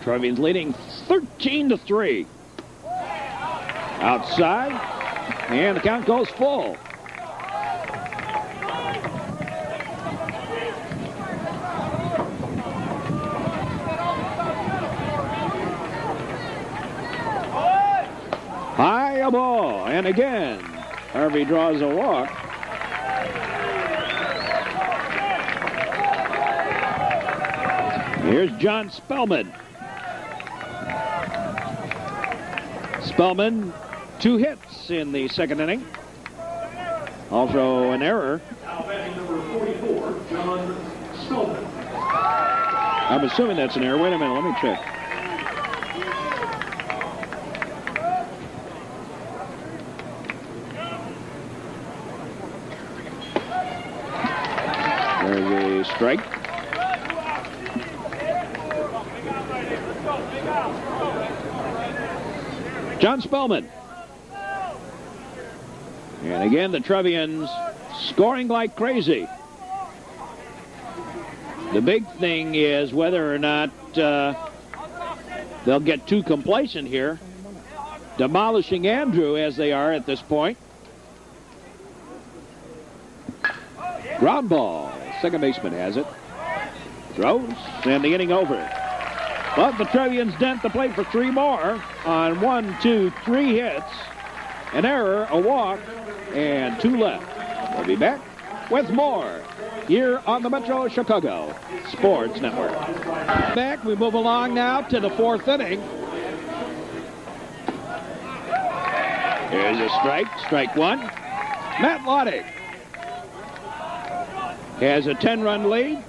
Trevians leading 13-3. Outside, and the count goes full. High a ball, and again, Harvey draws a walk. Here's John Spellman. Spellman, 2 hits in the second inning. Also an error. Now batting number 44, John Spellman. I'm assuming that's an error. Wait a minute, let me check. There's a strike. John Spellman. And again, the Trevians scoring like crazy. The big thing is whether or not they'll get too complacent here, demolishing Andrew as they are at this point. Ground ball. Second baseman has it. Throws, and the inning over. But the Trevians dent the plate for 3 more on 1, 2, 3 hits. An error, a walk, and 2 left. We'll be back with more here on the Metro Chicago Sports Network. Back, we move along now to the 4th inning. Here's a strike, strike 1. Matt Lottie has a 10-run lead.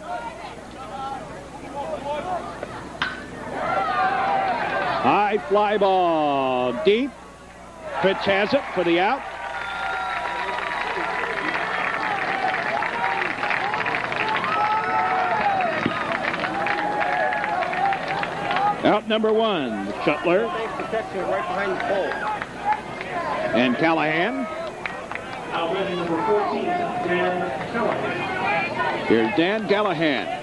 High fly ball deep. Pitch has it for the out. Out at number 1, Shuttler Protection right behind the pole. and Callahan. Now batting number 14, Dan Callahan. Here's Dan Callahan.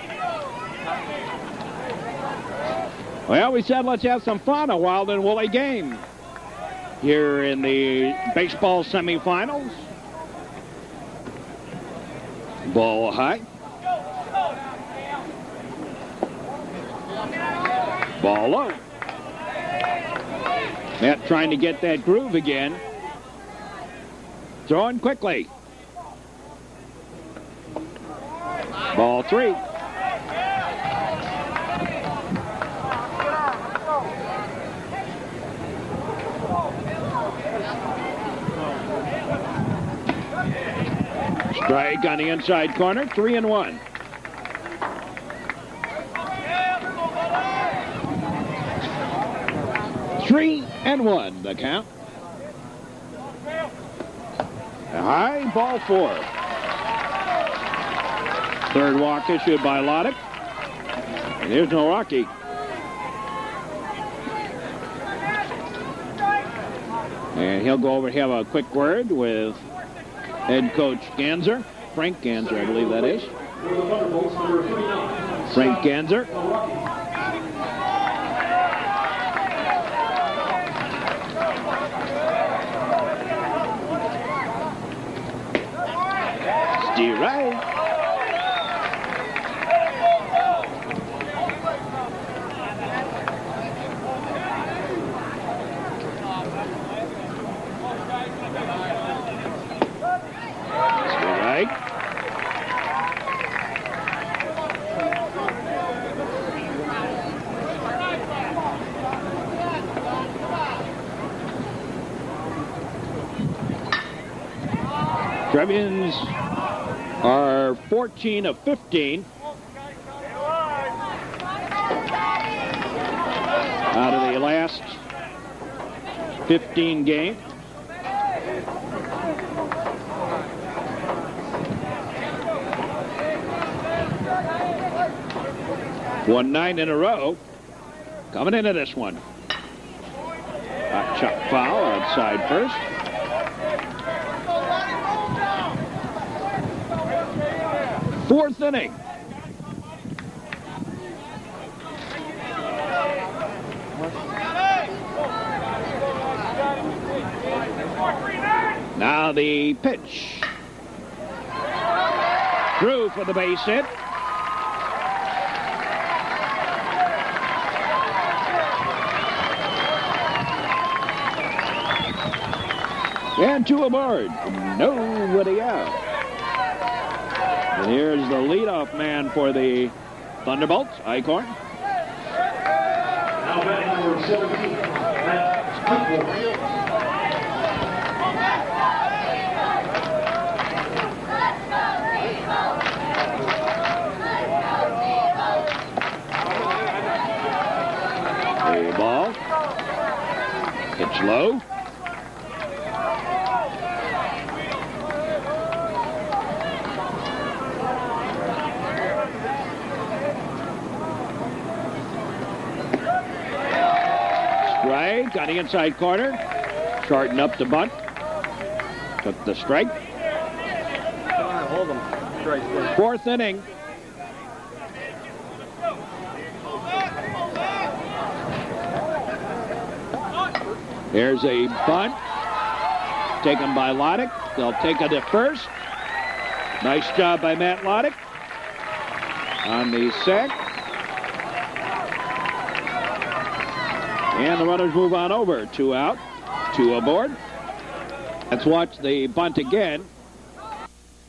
Well, we said let's have some fun, a wild and woolly game here in the baseball semifinals. Ball high. Ball low. Matt trying to get that groove again. Throwing quickly. Ball 3. Strike on the inside corner, 3-1. Three and 1, the count. A high, ball 4. Third walk issued by Loddick. And there's no Rocky. And he'll go over and have a quick word with head coach Ganser. Frank Ganser, I believe that is. Frank Ganser. Steve Wright. Trevians are 14 of 15 out of the last 15 games. Won 9 in a row. Coming into this one. Chuck foul outside first. Fourth inning. Now the pitch. Through for the base hit. And 2 aboard. Nobody out. And here's the leadoff man for the Thunderbolts, Eichhorn. Now batting number 17, Matt Whitmore. A ball. Pitch low. Strike on the inside corner. Shorten up the bunt. Took the strike. Come on, hold him. Strike. Fourth inning. There's a bunt taken by Loddick. They'll take it at first. Nice job by Matt Loddick on the sack. And the runners move on over. 2 out, 2 aboard. Let's watch the bunt again.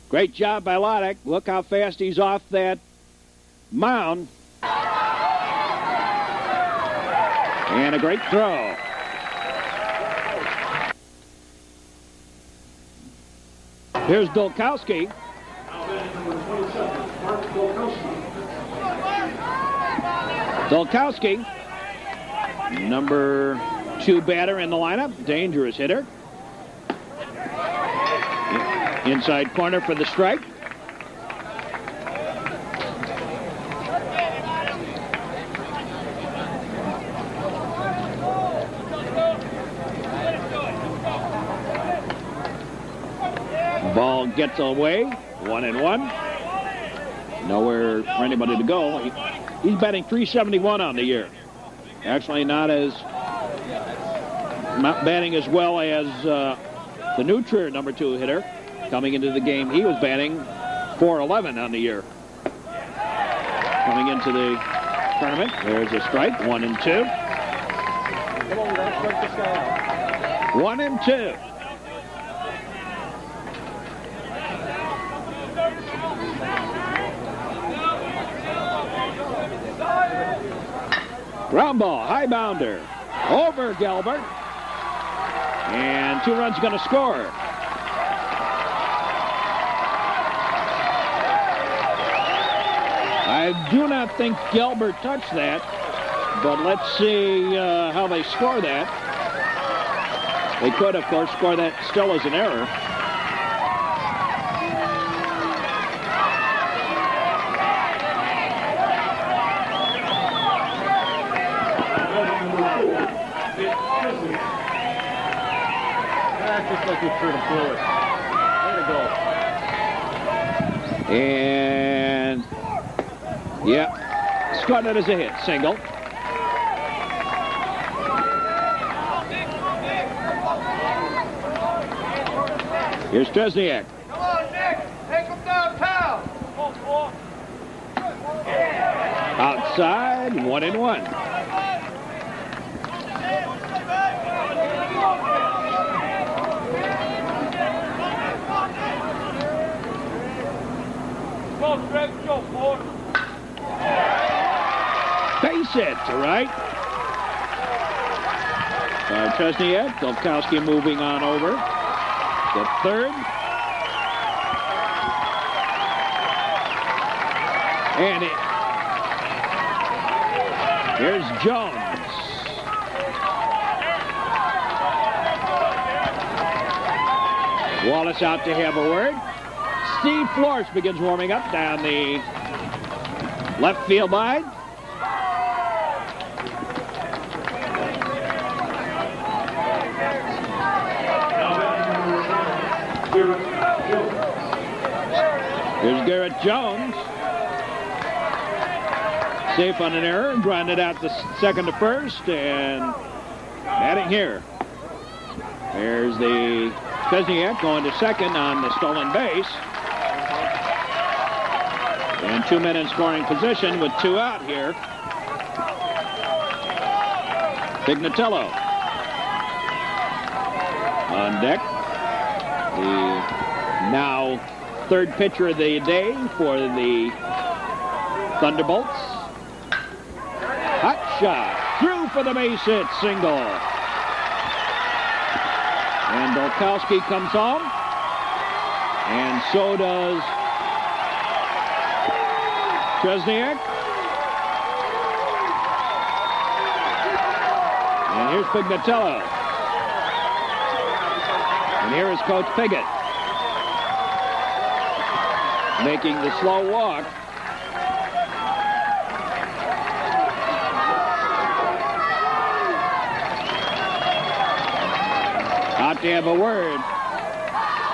Great job by Loddick. Look how fast he's off that mound. And a great throw. Here's Dolkowski. Dolkowski, number 2 batter in the lineup, dangerous hitter. Inside corner for the strike. ball gets away. 1-1. Nowhere for anybody to go. He's batting .371 on the year. Actually, not batting as well as the new Trier number 2 hitter. Coming into the game, he was batting .411 on the year. Coming into the tournament, there's a strike. 1-2. Come on, let's strike this guy out. 1-2. Ground ball, high bounder, over Gelbert, and 2 runs going to score. I do not think Gelbert touched that, but let's see how they score that. They could, of course, score that still as an error. That's just like we threw the fluid. Way to go. And, yeah, scored it as a hit, single. Here's Tresniak. Come on, Nick. Take him downtown. Outside, 1-1. Base hit to right. Tresniak, Dolkowski moving on over to third. And here's Jones. Wallace out to have a word. Steve Flores begins warming up down the left field line. Here's Garrett Jones. Safe on an error, grounded out the second to first, and batting here. There's the Tresniak going to second on the stolen base. And 2 men in scoring position with 2 out here. Pignatello on deck. The now third pitcher of the day for the Thunderbolts. Hot shot. Through for the base hit. Single. And Dolkowski comes home. And so does Tresniak. And here's Pignatello. And here is Coach Piggott. Making the slow walk. Out to have a word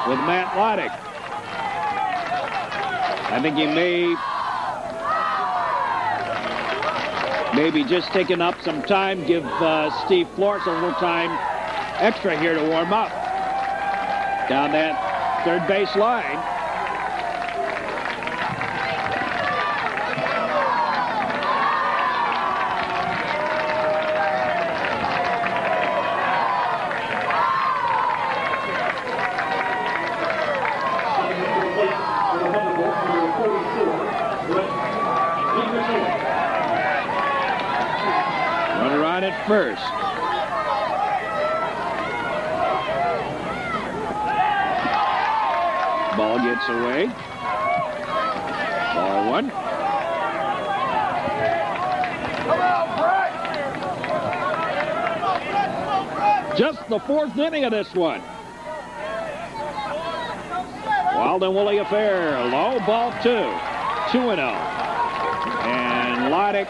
with Matt Loddick. I think he maybe just taking up some time, give Steve Flores a little time extra here to warm up down that third base line. Runner on at first. Ball gets away. Ball 1. Just the 4th inning of this one. Wild and woolly affair. Low, ball 2. 2-0. And Loddick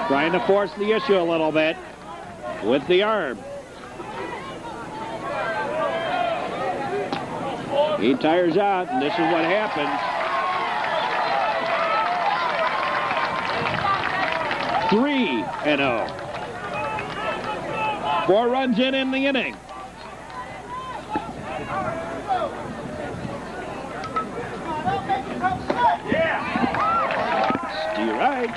trying to force the issue a little bit with the arm. He tires out, and this is what happens. 3-0. 4 runs in the inning. Steve Wright.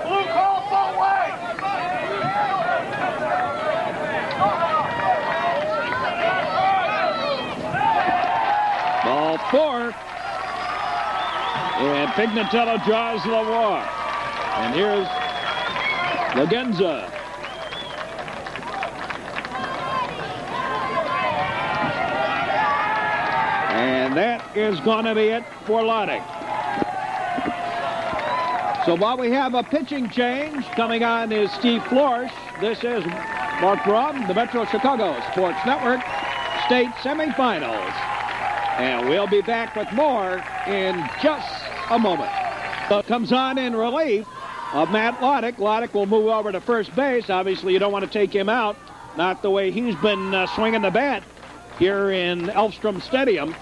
Blue call full way. Ball 4. And Pignatello draws the walk. And here's Lagenza. And that is going to be it for Loddick. So while we have a pitching change, coming on is Steve Florsch. This is Mark Robb, the Metro Chicago Sports Network State Semifinals. And we'll be back with more in just a moment. So comes on in relief of Matt Loddick. Loddick will move over to first base. Obviously, you don't want to take him out. Not the way he's been swinging the bat here in Elfstrom Stadium.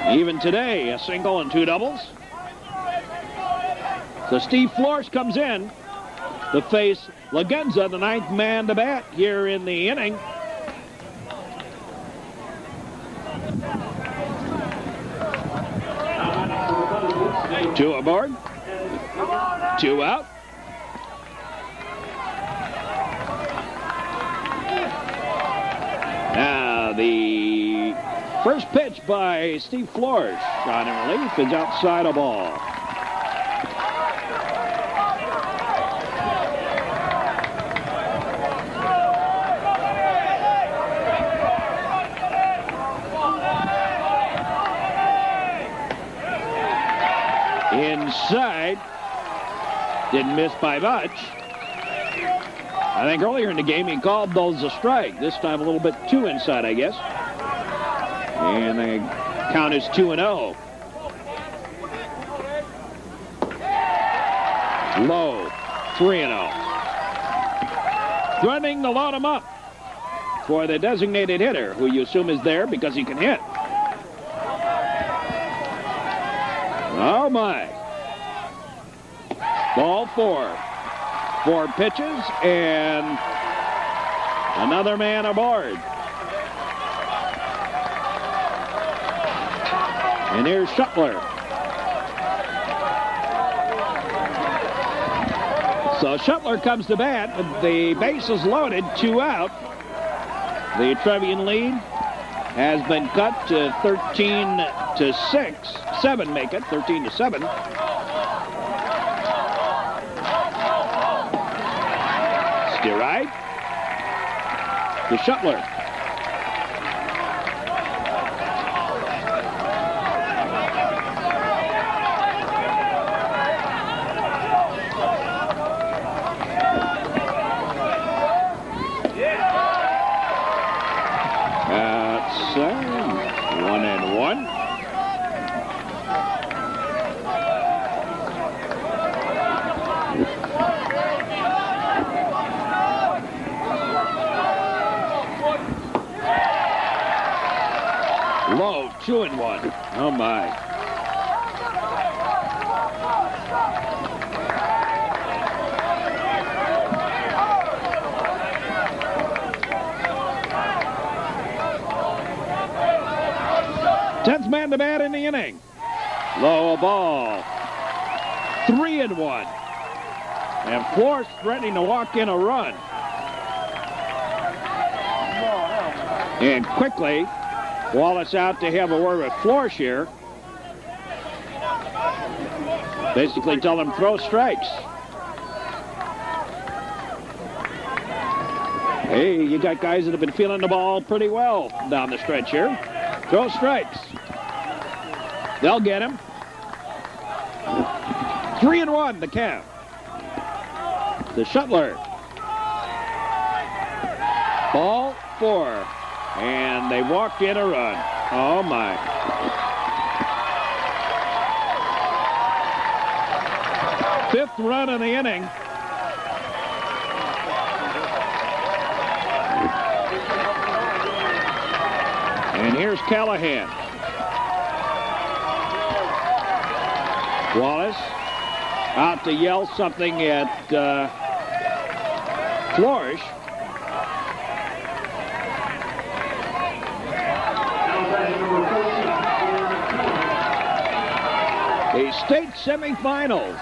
Even today, a single and 2 doubles. So Steve Florsch comes in to face Lagenza, the 9th man to bat here in the inning. Two aboard. 2 out. Now the first pitch by Steve Florsch on in relief is outside a ball. Inside. Didn't miss by much. I think earlier in the game he called those a strike. This time a little bit too inside, I guess. And the count is 2-0. Low, 3-0. Threatening to load him up for the designated hitter, who you assume is there because he can hit. Oh, my. Ball 4. 4 pitches and another man aboard. And here's Shuttler. So Shuttler comes to bat. The base is loaded, 2 out. The Trevian lead has been cut to 13-6. 7 make it, 13-7. Steer right to Shuttler. Outside, 1-1. Low, 2-1. Oh, my. Tenth man to bat in the inning. Low, a ball. 3-1. And Florsch threatening to walk in a run. And quickly, Wallace out to have a word with Florsch here. Basically tell him throw strikes. Hey, you got guys that have been feeling the ball pretty well down the stretch here. Throw strikes. They'll get him. 3-1 the count. The Shuttler. Ball 4. And they walked in a run. Oh, my. Fifth run in the inning. And here's Callahan. Wallace out to yell something at Flourish. The state semifinals.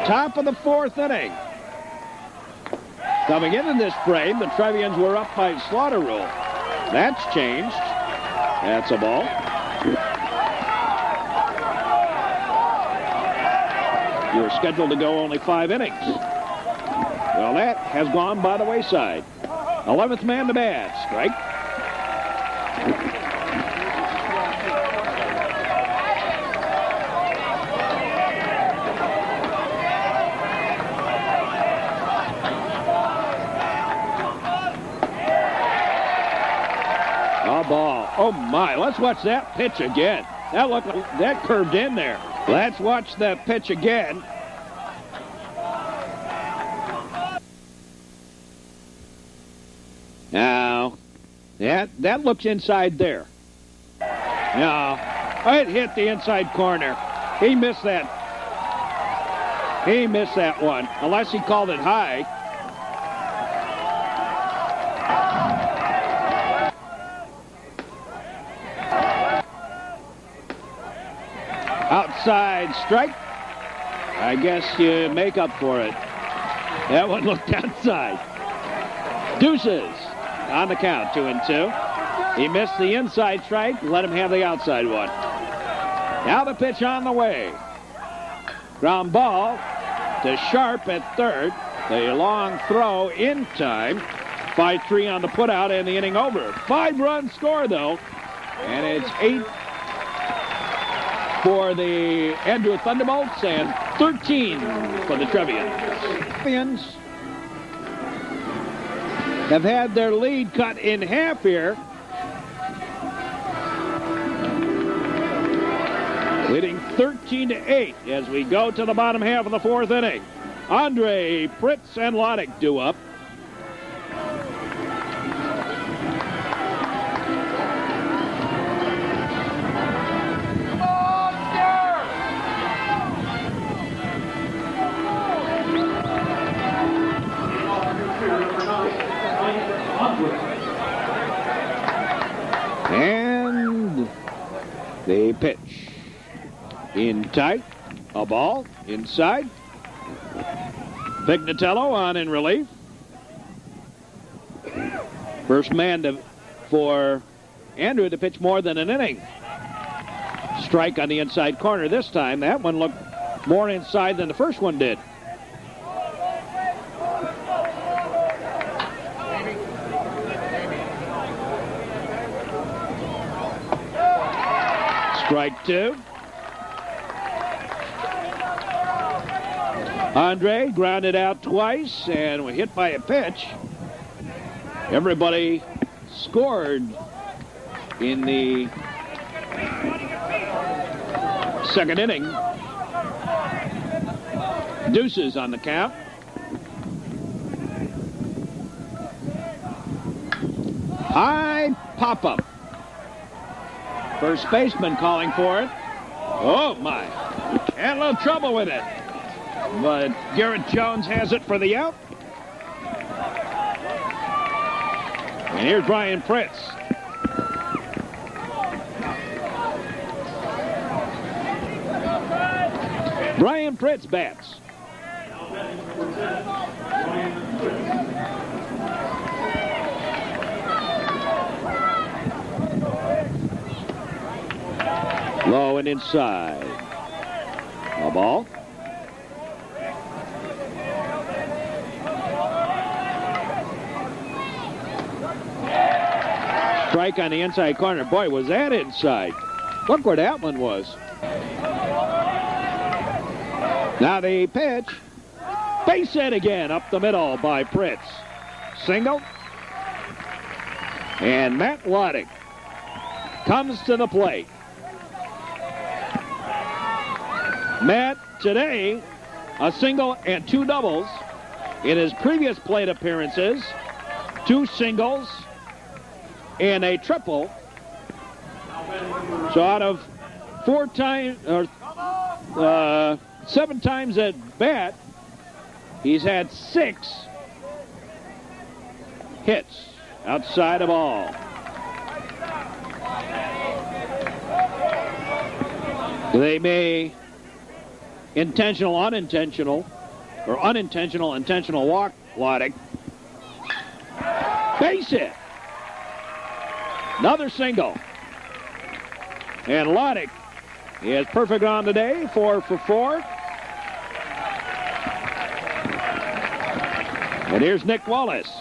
Top of the fourth inning. Coming into this frame, the Trevians were up by slaughter rule. That's changed. That's a ball. You were scheduled to go only 5 innings. Well, that has gone by the wayside. 11th man to bat. Strike. A ball. Oh, my. Let's watch that pitch again. That curved in there. Let's watch that pitch again. Now, that looks inside there. No, it hit the inside corner. He missed that. He missed that one, unless he called it high. Outside strike. I guess you make up for it. That one looked outside. Deuces on the count, 2-2. He missed the inside strike. Let him have the outside one. Now the pitch on the way. Ground ball to Sharp at third. The long throw in time. 5-3 on the putout and the inning over. 5-run score, though. And it's 8 for the Andrew Thunderbolts and 13 for the Trevians. Trevians have had their lead cut in half here. Leading 13-8 as we go to the bottom half of the fourth inning. Andre, Pritz, and Loddick do up. And the pitch. In tight. A ball. Inside. Pignatello on in relief. First man for Andrew to pitch more than an inning. Strike on the inside corner this time. That one looked more inside than the first one did. Strike two. Andre grounded out twice and was hit by a pitch. Everybody scored in the second inning. Deuces on the count. High pop-up. First baseman calling for it. Oh, my. Had a little trouble with it. But Garrett Jones has it for the out. And here's Brian Pritz. Brian Pritz bats. Low and inside. A ball. Strike on the inside corner. Boy, was that inside. Look where that one was. Now the pitch. Base hit again up the middle by Pritz. Single. And Matt Loddick comes to the plate. Matt, today, a single and 2 doubles. In his previous plate appearances, 2 singles, in a triple. So out of 7 times at bat, he's had 6 hits outside of all. They may intentional, unintentional, or unintentional, intentional walk Loddick. Base hit. Another single. And Loddick is perfect on the day, 4 for 4. And here's Nick Wallace.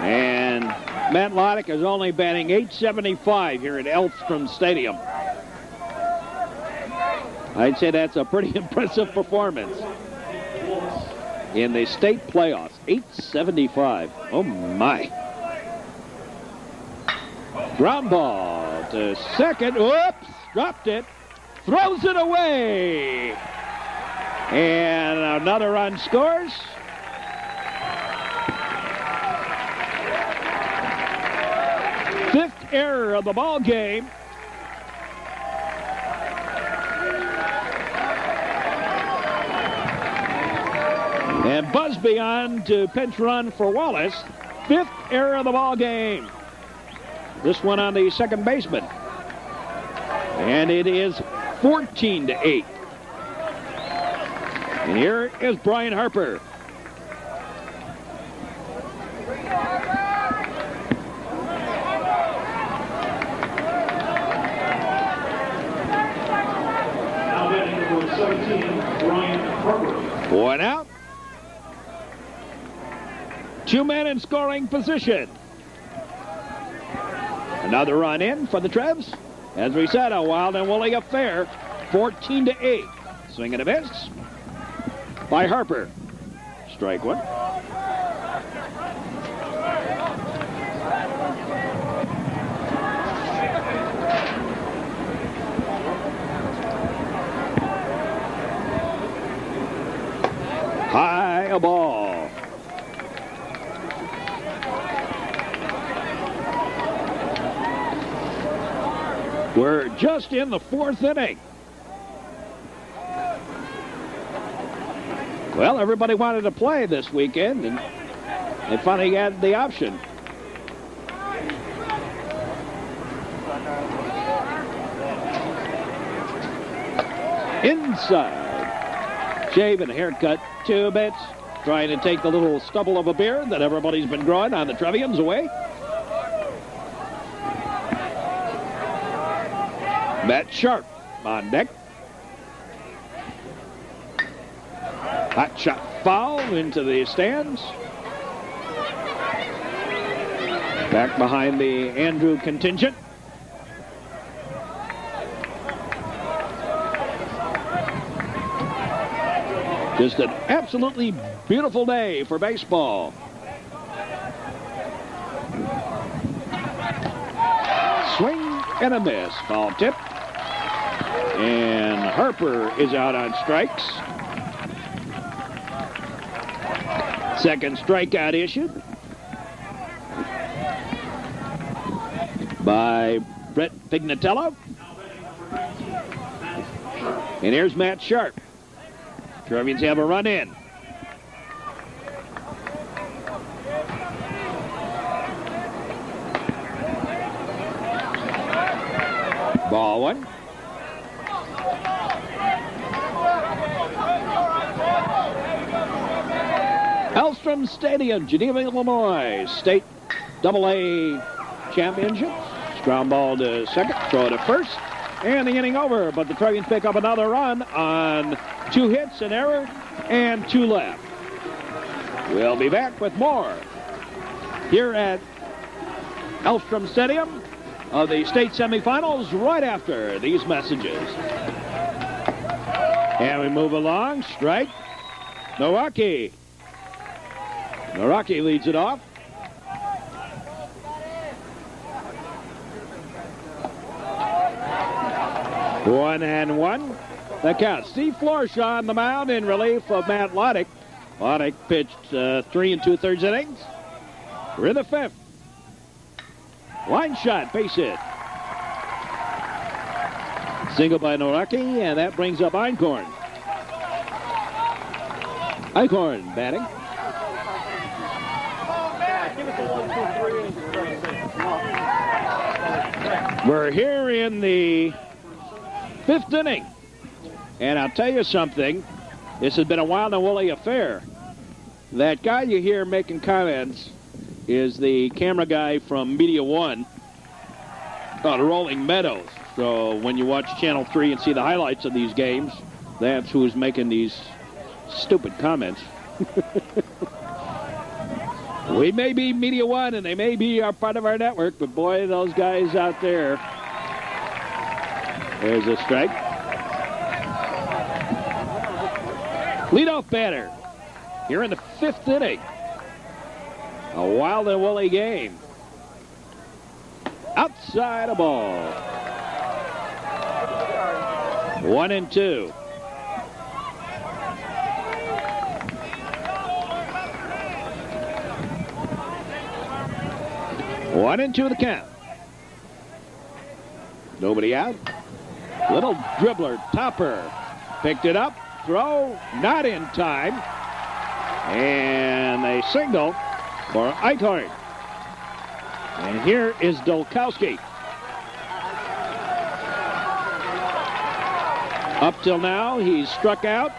And Matt Loddick is only batting .875 here at Elstrom Stadium. I'd say that's a pretty impressive performance in the state playoffs. .875. Oh, my. Ground ball to second. Whoops! Dropped it. Throws it away. And another run scores. Fifth error of the ball game. And Busby on to pinch run for Wallace. 5th error of the ball game. This one on the second baseman. And it is 14-8. And here is Brian Harper. Now batting number 17, Brian Harper. One out. 2 men in scoring position. Another run in for the Trevs. As we said, a wild and woolly affair. 14-8. Swing and a miss by Harper. Strike one. High a ball. We're just in the 4th inning. Well, everybody wanted to play this weekend, and they finally had the option. Inside. Shave and haircut, 2 bits. Trying to take the little stubble of a beard that everybody's been growing on the Trevians away. Matt Sharp on deck. Hot shot foul into the stands. Back behind the Andrew contingent. Just an absolutely beautiful day for baseball. Swing and a miss. Ball tip. And Harper is out on strikes. Second strikeout issued by Brett Pignatello. And here's Matt Sharp. Trevians have a run in. Ball one. Elstrom Stadium, Geneva, Illinois, State AA Championship. Ground ball to second, throw to first, and the inning over. But the Trevians pick up another run on 2 hits, an error, and 2 left. We'll be back with more here at Elstrom Stadium of the state semifinals right after these messages. And we move along. Strike. Nowaki. Naraki leads it off. 1-1. The count. Steve Florshaw on the mound in relief of Matt Loddick. Loddick pitched 3 2/3 innings. We're in the 5th. Line shot, base hit. Single by Noraki, and that brings up Einkorn. Einkorn batting. We're here in the 5th inning. And I'll tell you something. This has been a wild and woolly affair. That guy you hear making comments is the camera guy from Media One on Rolling Meadows. So when you watch Channel 3 and see the highlights of these games, that's who's making these stupid comments. We may be Media One and they may be a part of our network, but boy, those guys out there. There's a strike. Leadoff batter here in the 5th inning. A wild and woolly game. Outside a ball. 1-2. One and two the count. Nobody out. Little dribbler, Topper. Picked it up. Throw not in time. And a single for Eichhardt. And here is Dolkowski. Up till now, he's struck out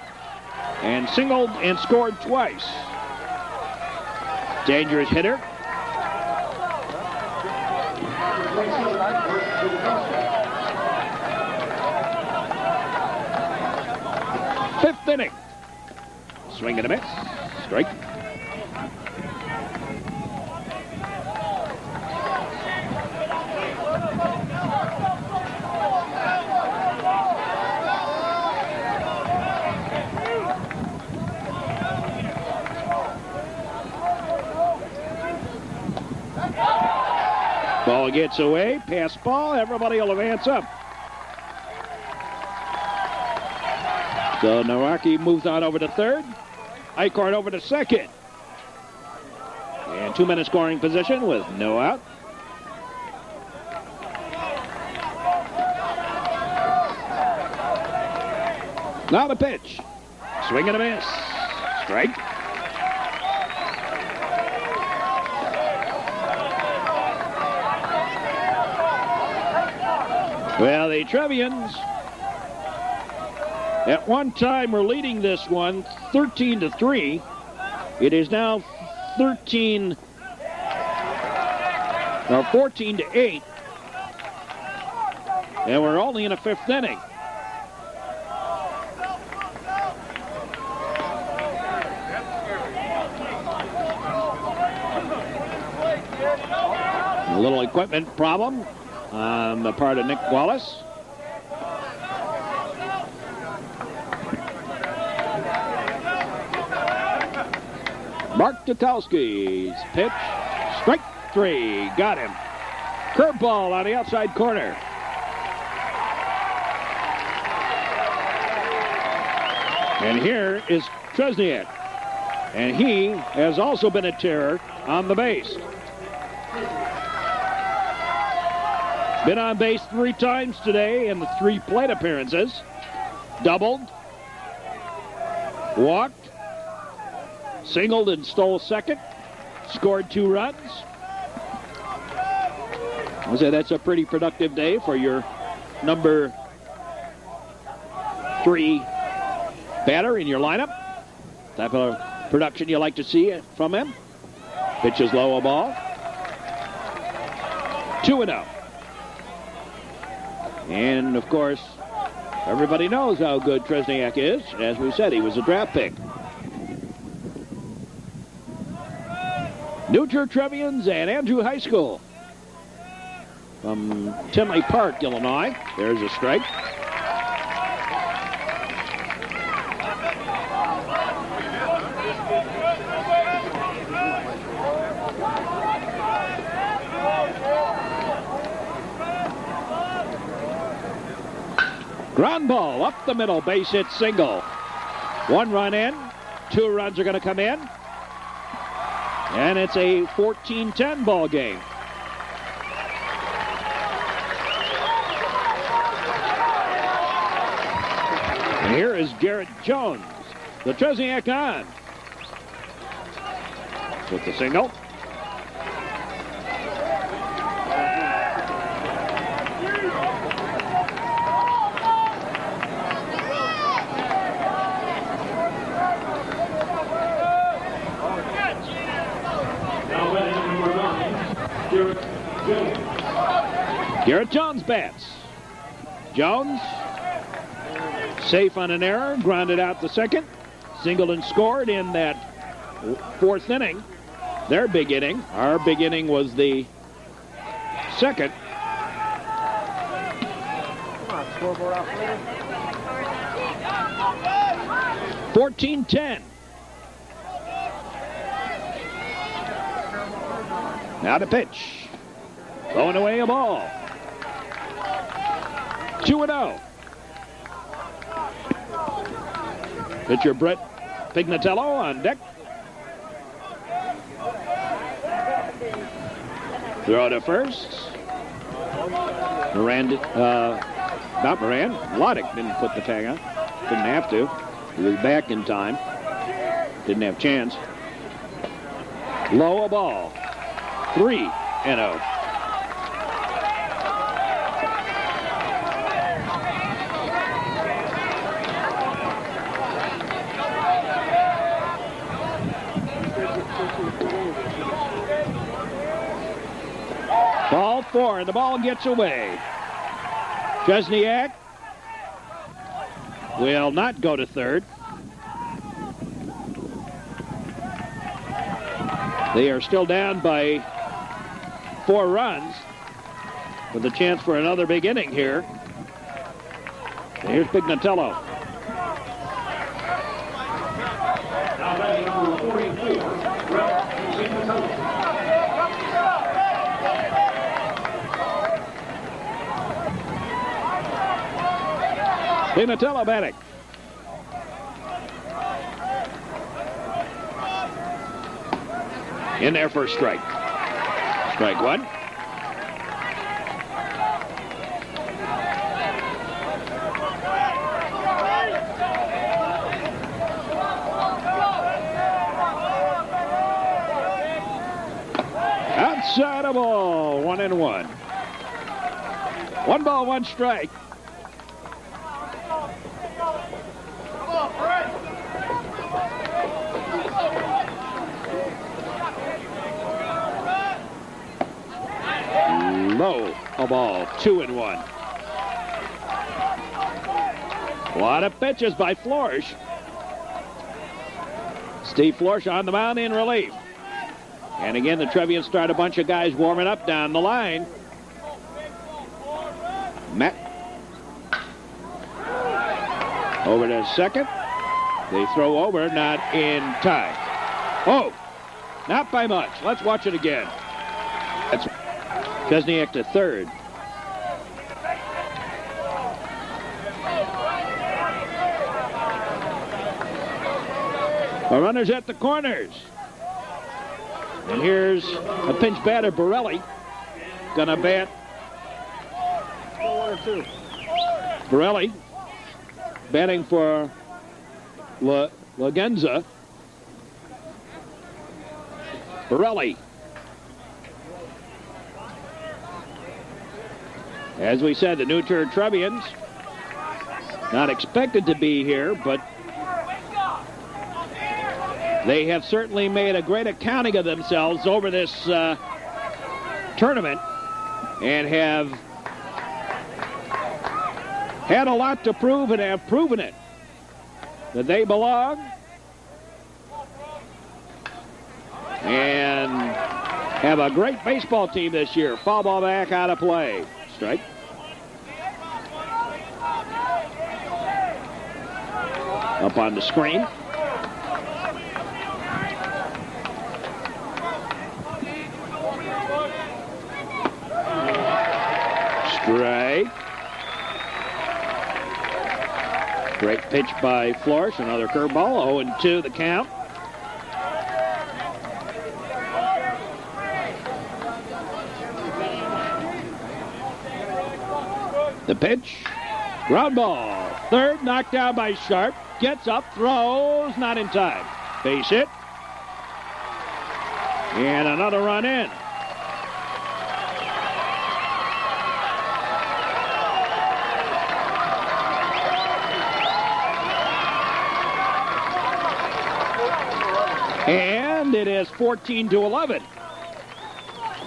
and singled and scored twice. Dangerous hitter. Fifth inning. Swing and a miss. Strike. Ball gets away. Pass ball. Everybody will advance up. So Naraki moves on over to third. Eichhardt over to second. And 2-minute scoring position with no out. Now the pitch. Swing and a miss. Strike. Well, the Trevians at one time were leading this one 13-3. It is now 14-8. And we're only in the 5th inning. A little equipment problem on the part of Nick Wallace. Mark Tukowski's pitch. Strike 3. Got him. Curveball on the outside corner. And here is Tresniak. And he has also been a terror on the base. Been on base 3 times today in the 3 plate appearances. Doubled. Walked. Singled and stole second. Scored 2 runs. I'll say that's a pretty productive day for your number 3 batter in your lineup. Type of production you like to see from him. Pitches low a ball. 2-0. And, of course, everybody knows how good Tresniak is. As we said, he was a draft pick. Newcher Trevians and Andrew High School. From Tinley Park, Illinois. There's a strike. Ground ball up the middle, base hit single. 1 run in, 2 runs are going to come in. And it's a 14-10 ball game. And here is Garrett Jones, the Trevians on. With the single. Garrett Jones bats. Jones, safe on an error, grounded out the second. Singled and scored in that 4th inning. Their big inning. Our big inning was the second. 14-10. Now to pitch. Throwing away a ball. 2-0. Pitcher Brett Pignatello on deck. Throw to first. Not Moran. Loddick didn't put the tag on. Didn't have to. He was back in time. Didn't have chance. Low a ball. 3-0. Ball 4, and the ball gets away. Chesniak will not go to third. They are still down by 4 runs with a chance for another big inning here. And here's Pignatello. Now batting number 44, Brett Pignatello. Pignatello batting. In there for a strike. Strike 1. Outside of ball, 1-1. 1 ball, 1 strike. Low a ball, 2-1. A lot of pitches by Florsch. Steve Florsch on the mound in relief. And again, the Trevians start a bunch of guys warming up down the line. Matt. Over to second. They throw over, not in time. Oh, not by much. Let's watch it again. That's Chesniak to third. The runners at the corners. And here's a pinch batter, Borelli. Gonna bat. 1-2. Borelli batting for Lagenza. Borelli. As we said, the New Tour Trevians not expected to be here, but they have certainly made a great accounting of themselves over this tournament and have had a lot to prove and have proven it, that they belong and have a great baseball team this year. Foul ball back out of play. Strike. Up on the screen. Strike. Great pitch by Flores. Another curveball. 0-2 the count. The pitch. Ground ball. Third, knocked down by Sharp. Gets up, throws, not in time. Base hit. And another run in. And it is 14-11.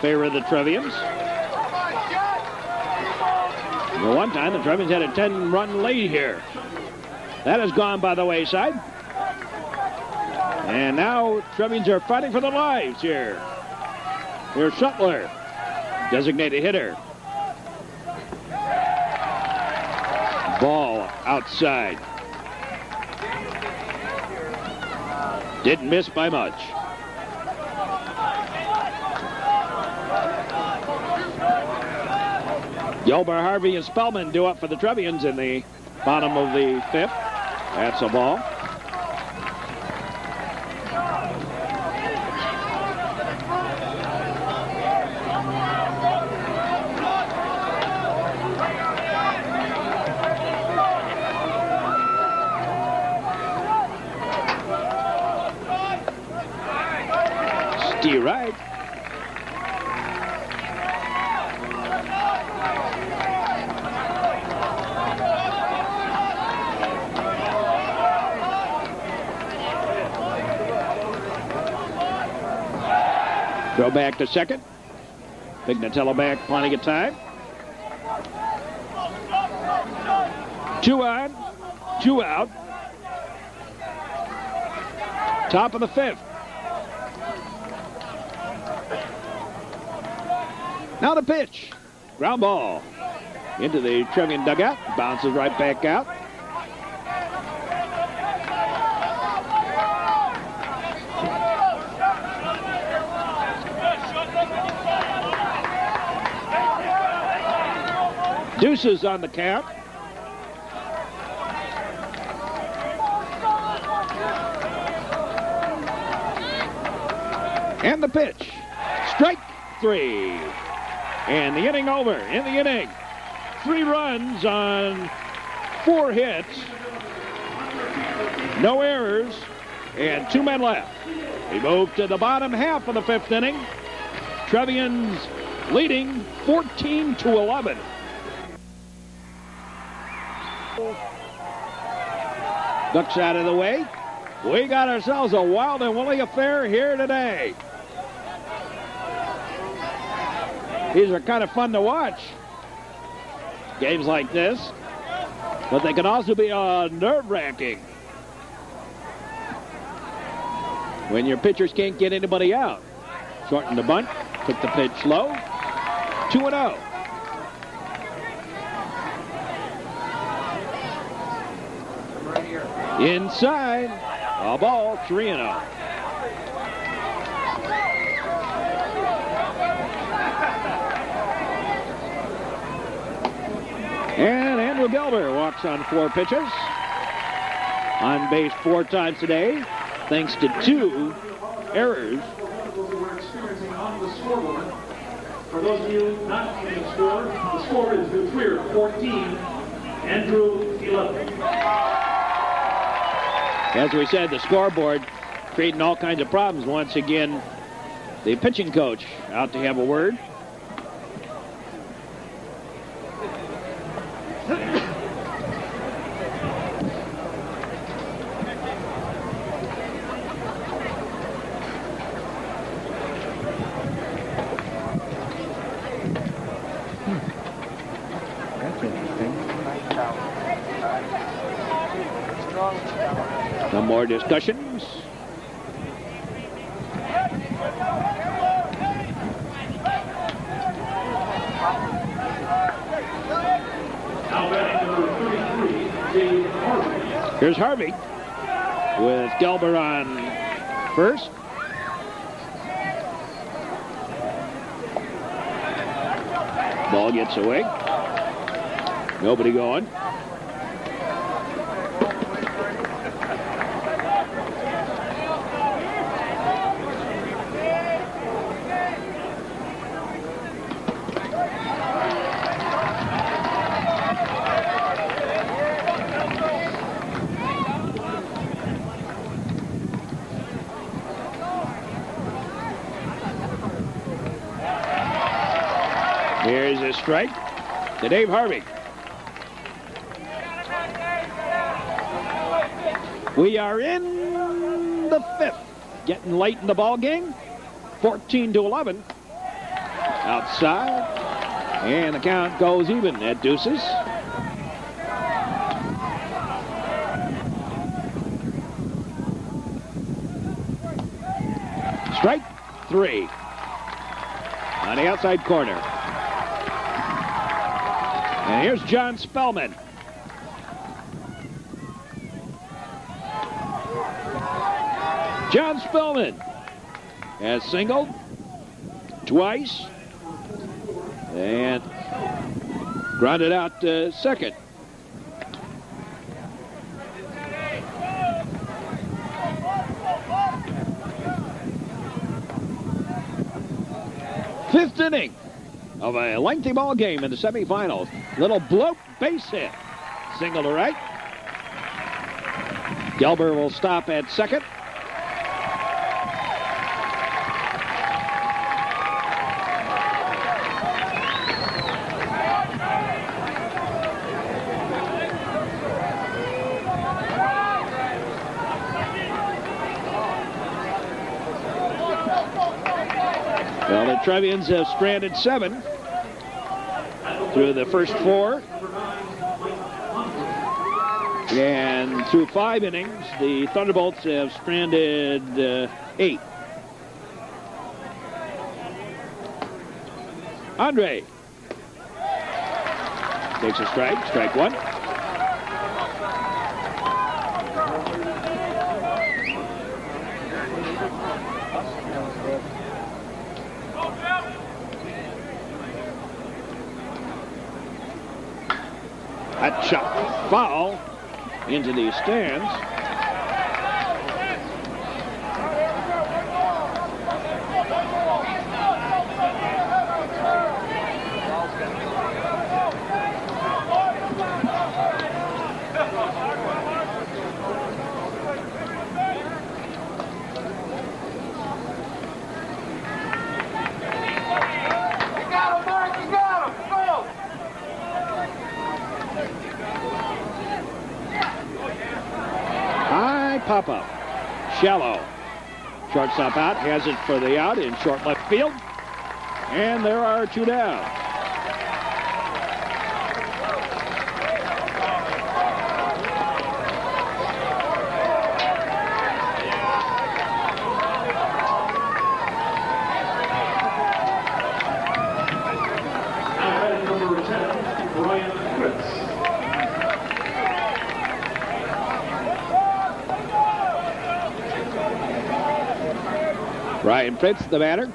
Favor of the Trevians. Well, one time the Trevians had a 10-run lead here. That has gone by the wayside. And now Trevians are fighting for their lives here. Here's Shuttler, designated hitter. Ball outside. Didn't miss by much. Gilbert, Harvey, and Spellman do up for the Trevians in the bottom of the fifth. That's a ball. Steve Wright. Throw back to second. Big Nutella back, plenty of time. 2 on, 2 out. Top of the fifth. Now the pitch. Ground ball. Into the Trevian dugout. Bounces right back out. Deuces on the count. And the pitch. Strike 3. And the inning over. In the inning, 3 runs on 4 hits. No errors. And 2 men left. We move to the bottom half of the 5th inning. Trevians leading 14-11. Ducks out of the way. We got ourselves a wild and woolly affair here today. These are kind of fun to watch. Games like this. But they can also be nerve-wracking. When your pitchers can't get anybody out. Shorten the bunt. Took the pitch low. 2-0. Inside, a ball, 3-0. And Andrew Gelber walks on 4 pitches. On base 4 times today, thanks to 2 errors. We're experiencing on the scoreboard. For those of you not keeping score, the score is Dutwier 14, Andrew 11. As we said, the scoreboard creating all kinds of problems. Once again, the pitching coach out to have a word. That's interesting. Some more discussions. Now batting number 33, Dave Harvey. Here's Harvey with Gelber on first. Ball gets away. Nobody going. Here's a strike to Dave Harvey. We are in the fifth. Getting late in the ball game. 14-11. Outside. And the count goes even at deuces. Strike 3 on the outside corner. And here's John Spellman. John Spellman has singled twice and grounded out second. Fifth inning of a lengthy ball game in the semifinals. Little bloke base hit. Single to right. Gelber will stop at second. Well, the Trevians have stranded 7 through the first 4. And through 5 innings, the Thunderbolts have stranded 8. Andre takes a strike, strike 1. A chop foul into the stands. Pop-up. Shallow. Shortstop out. Has it for the out in short left field. And there are 2 down. Number 10, Brian Fritz. Brian Fritz, the batter.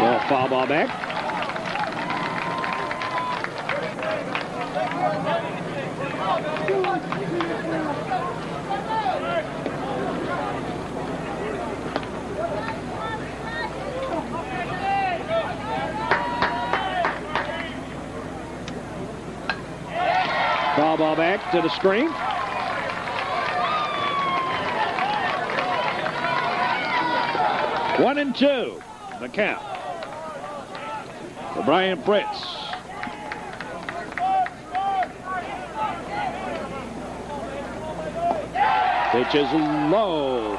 Well, foul ball back. Foul ball back to the screen. One and 2, the count for Brian Fritz. Pitch is low.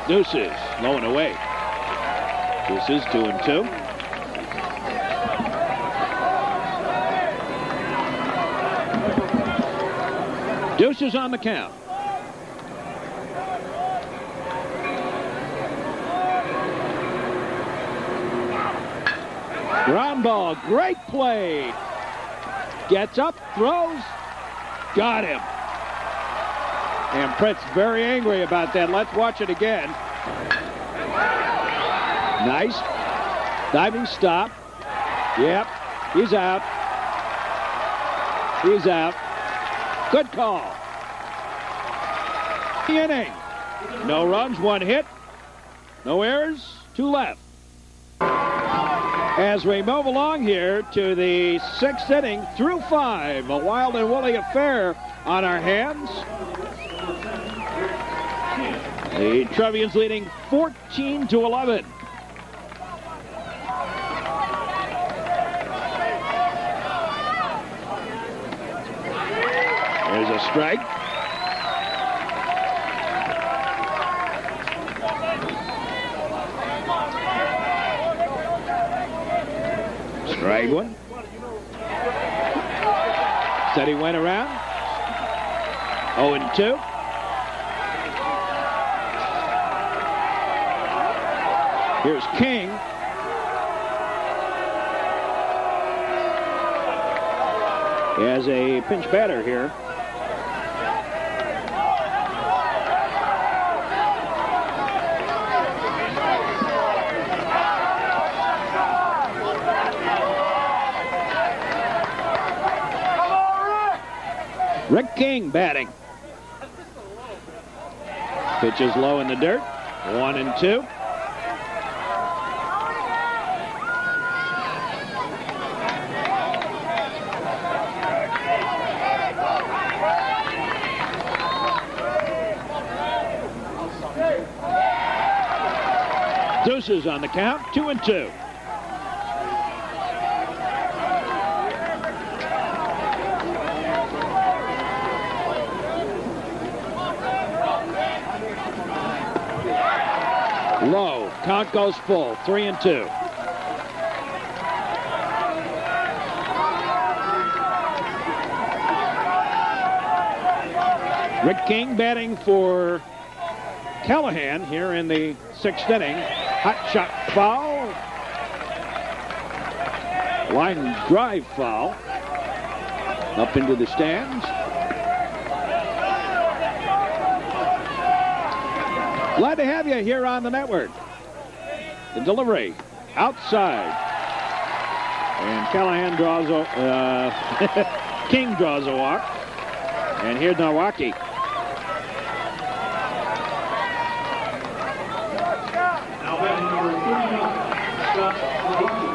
Deuces, low and away. Deuces 2 and 2. Deuces on the count. Ground ball, great play. Gets up, throws, got him. And Fritz very angry about that. Let's watch it again. Nice. Diving stop. Yep, he's out. He's out. Good call. The inning. No runs, 1 hit. No errors, 2 left. As we move along here to the 6th inning through 5, a wild and woolly affair on our hands. The Trevians leading 14-11. There's a strike. Strike one. Said he went around. 0-2. Here's King. He has a pinch batter here. Rick King batting. Pitch is low in the dirt. 1-2. Deuces on the count. 2-2. Low. Count goes full. 3-2. Rick King batting for Callahan here in the 6th inning. Hot shot foul. Line drive foul. Up into the stands. Glad to have you here on the network. The delivery outside. And Callahan draws King draws a walk. And here's Milwaukee. Now batting number 39, Scott Milwaukee.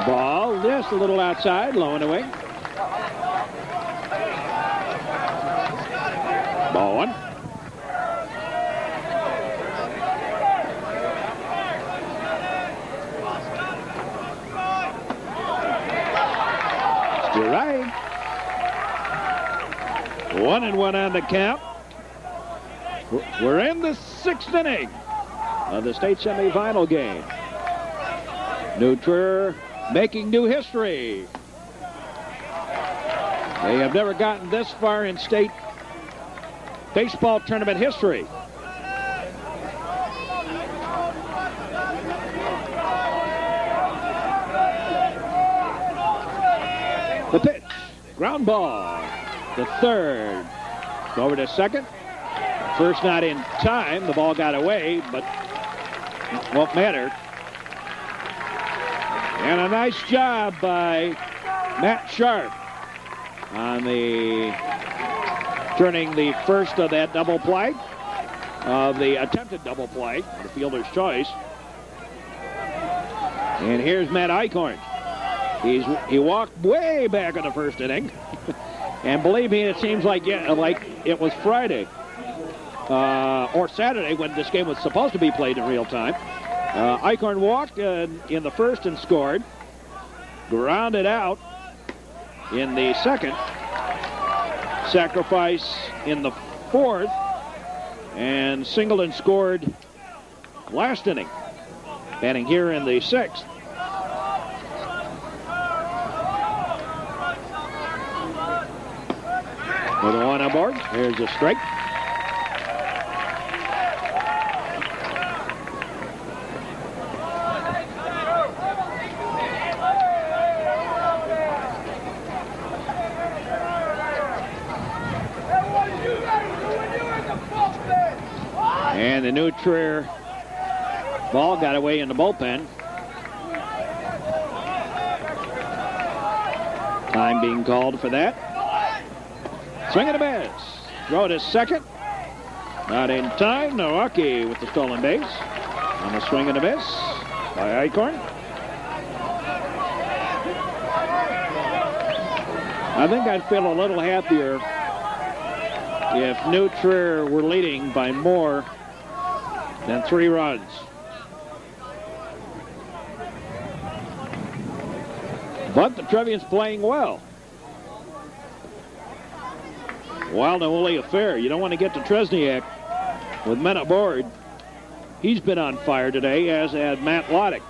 Ball just a little outside, low and away. Ball one. You're right. 1-1 on the count. We're in the 6th inning of the state semifinal game. New Trier making new history. They have never gotten this far in state baseball tournament history. The pitch, ground ball. The third, over to second. First not in time. The ball got away, but it won't matter. And a nice job by Matt Sharp on the turning the first of that double play, of the attempted double play, the fielder's choice. And here's Matt Eichhorn. He walked way back in the first inning. And believe me, it seems like it was Friday or Saturday when this game was supposed to be played in real time. Eichhorn walked in the first and scored. Grounded out in the second. Sacrifice in the fourth. And singled and scored last inning. Batting here in the 6th. With a one on board, here's a strike. And the New Trier ball got away in the bullpen. Time being called for that. Swing and a miss. Throw to second. Not in time. Milwaukee with the stolen base. On the swing and a miss by Eichhorn. I think I'd feel a little happier if New Trier were leading by more than 3 runs. But the Trevians playing well. Wild and woolly affair. You don't want to get to Tresniak with men aboard. He's been on fire today, as had Matt Loddick.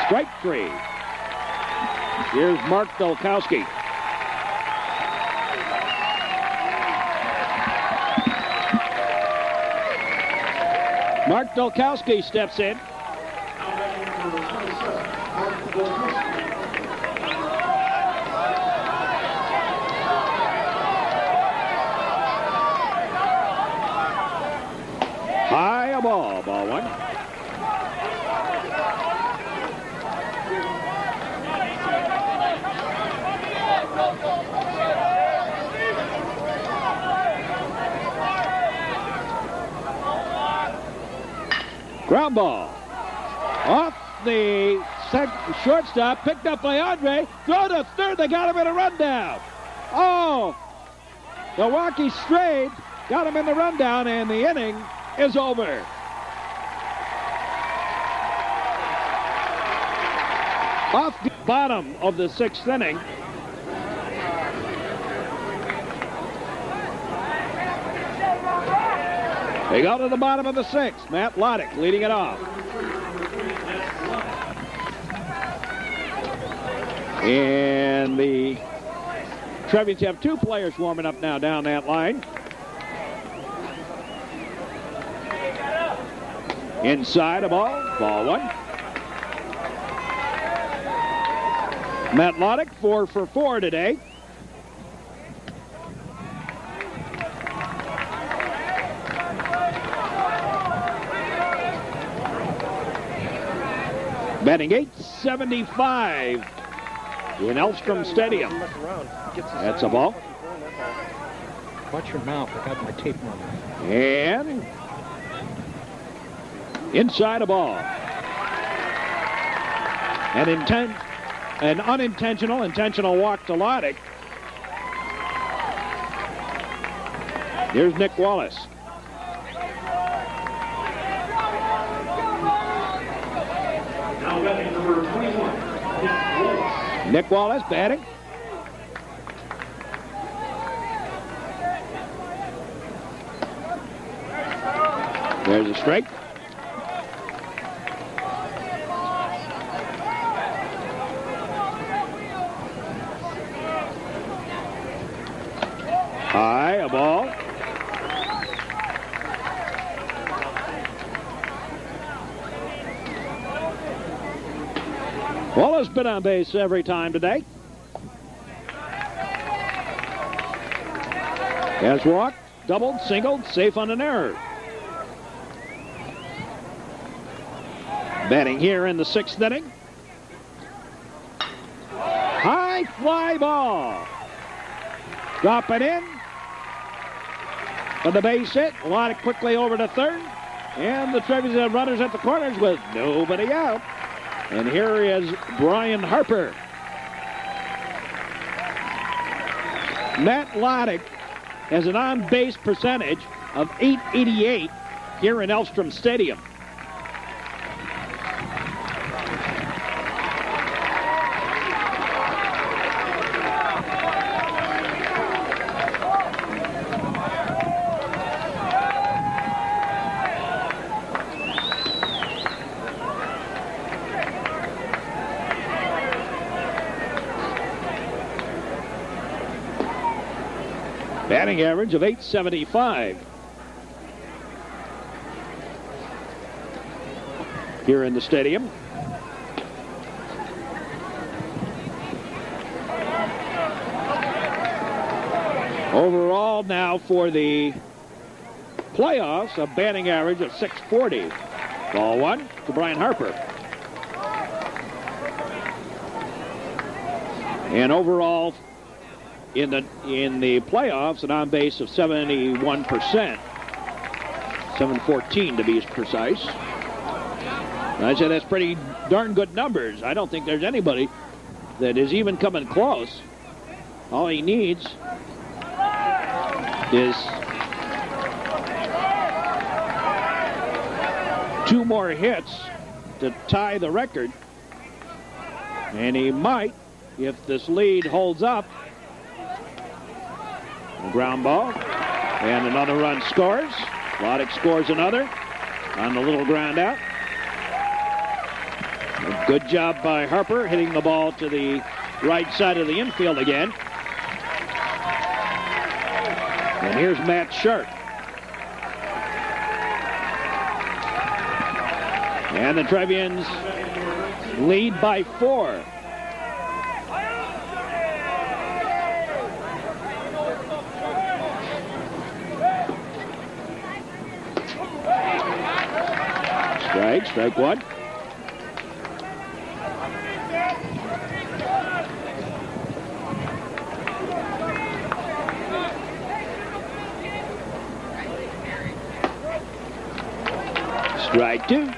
Strike 3. Here's Mark Dolkowski. Mark Dolkowski steps in. High a ball, ball 1. Ground ball. Off the shortstop, picked up by Andre. Throw to third, they got him in a rundown. Oh, Milwaukee strayed, got him in the rundown, and the inning is over. Off the bottom of the 6th inning. They go to the bottom of the 6th. Matt Loddick leading it off. And the Trevians have 2 players warming up now down that line. Inside a ball, ball 1. Matt Loddick 4 for 4 today. Batting .875 in Elstrom Stadium. That's a ball. Watch your mouth. I got my tape running. And inside a ball. An intentional walk to Loddick. Here's Nick Wallace. Now batting number 21, Nick Wallace. Nick Wallace batting. There's a strike. High, a ball. Wallace been on base every time today. Has walked, doubled, singled, safe on an error. Batting here in the 6th inning. High fly ball. Drop it in. For the base hit. Loddick quickly over to third. And the Trevians have runners at the corners with nobody out. And here is Brian Harper. Matt Loddick has an on-base percentage of .888 here in Elstrom Stadium. Batting average of .875 here in the stadium. Overall now for the playoffs, a batting average of .640. Ball 1 to Brian Harper. And overall, in the playoffs, an on base of 71%. 714 to be precise. I say that's pretty darn good numbers. I don't think there's anybody that is even coming close. All he needs is 2 more hits to tie the record. And he might, if this lead holds up. A ground ball. And another run scores. Loddick scores another on the little ground out. A good job by Harper hitting the ball to the right side of the infield again. And here's Matt Sharp. And the Trevians lead by 4. Strike one. Strike 2.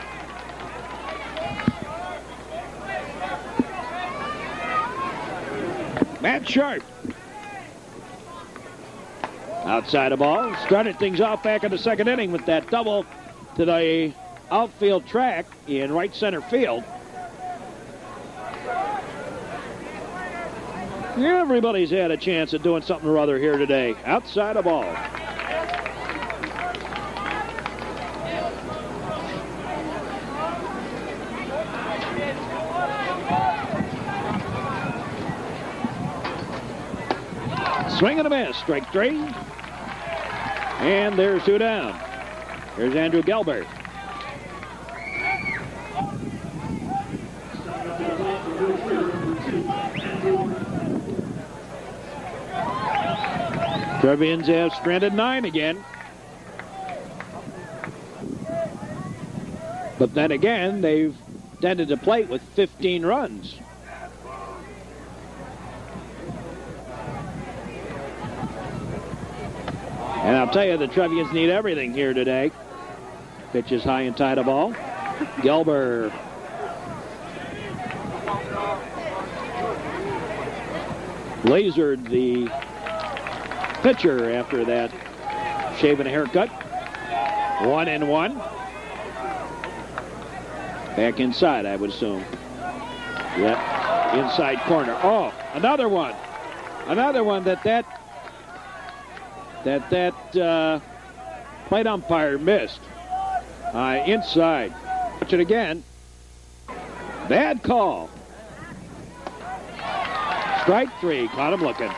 Matt Sharp. Outside the ball. Started things off back in the second inning with that double to the outfield track in right center field. Everybody's had a chance at doing something or other here today. Outside the ball. Swing and a miss. Strike 3. And there's 2 down. Here's Andrew Gelber. Trevians have stranded 9 again. But then again, they've tended to plate with 15 runs. And I'll tell you, the Trevians need everything here today. Pitch is high and tight of ball. Gelber. Lasered the pitcher after that shave and a haircut. 1-1. Back inside, I would assume. Yep, inside corner. Oh, another one. Another one that plate umpire missed. Inside. Watch it again. Bad call. Strike 3. Caught him looking.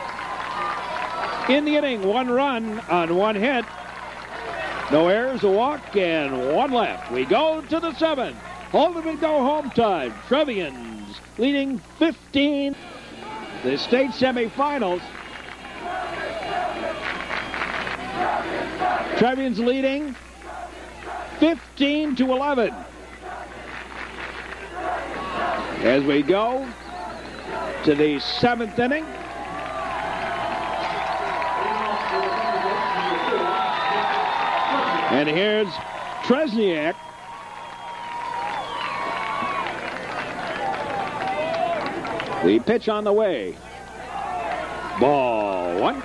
In the inning, 1 run on 1 hit. No errors, a walk, and 1 left. We go to the 7th. Ultimate go home time. Trevians leading 15. The state semifinals. Trevians leading 15-11. As we go to the 7th inning. And here's Tresniak. The pitch on the way. Ball 1.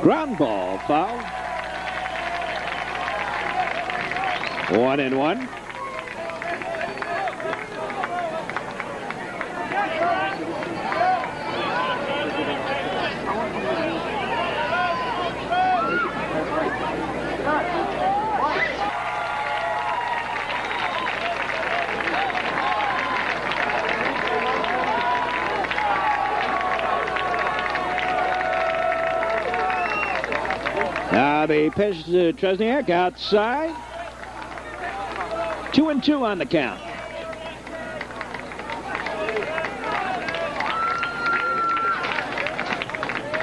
Ground ball, foul. 1-1. Now the pitch to Tresniak outside. 2-2 on the count.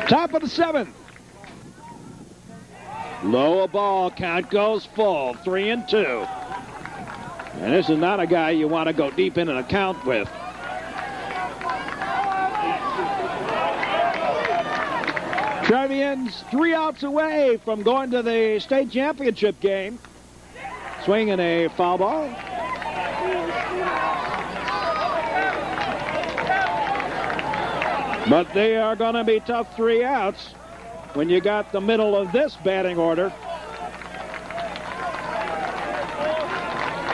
Top of the 7th. Low a ball, count goes full, 3-2. And this is not a guy you want to go deep in an account with. Trevians 3 outs away from going to the state championship game. Swinging a foul ball. But they are going to be tough 3 outs when you got the middle of this batting order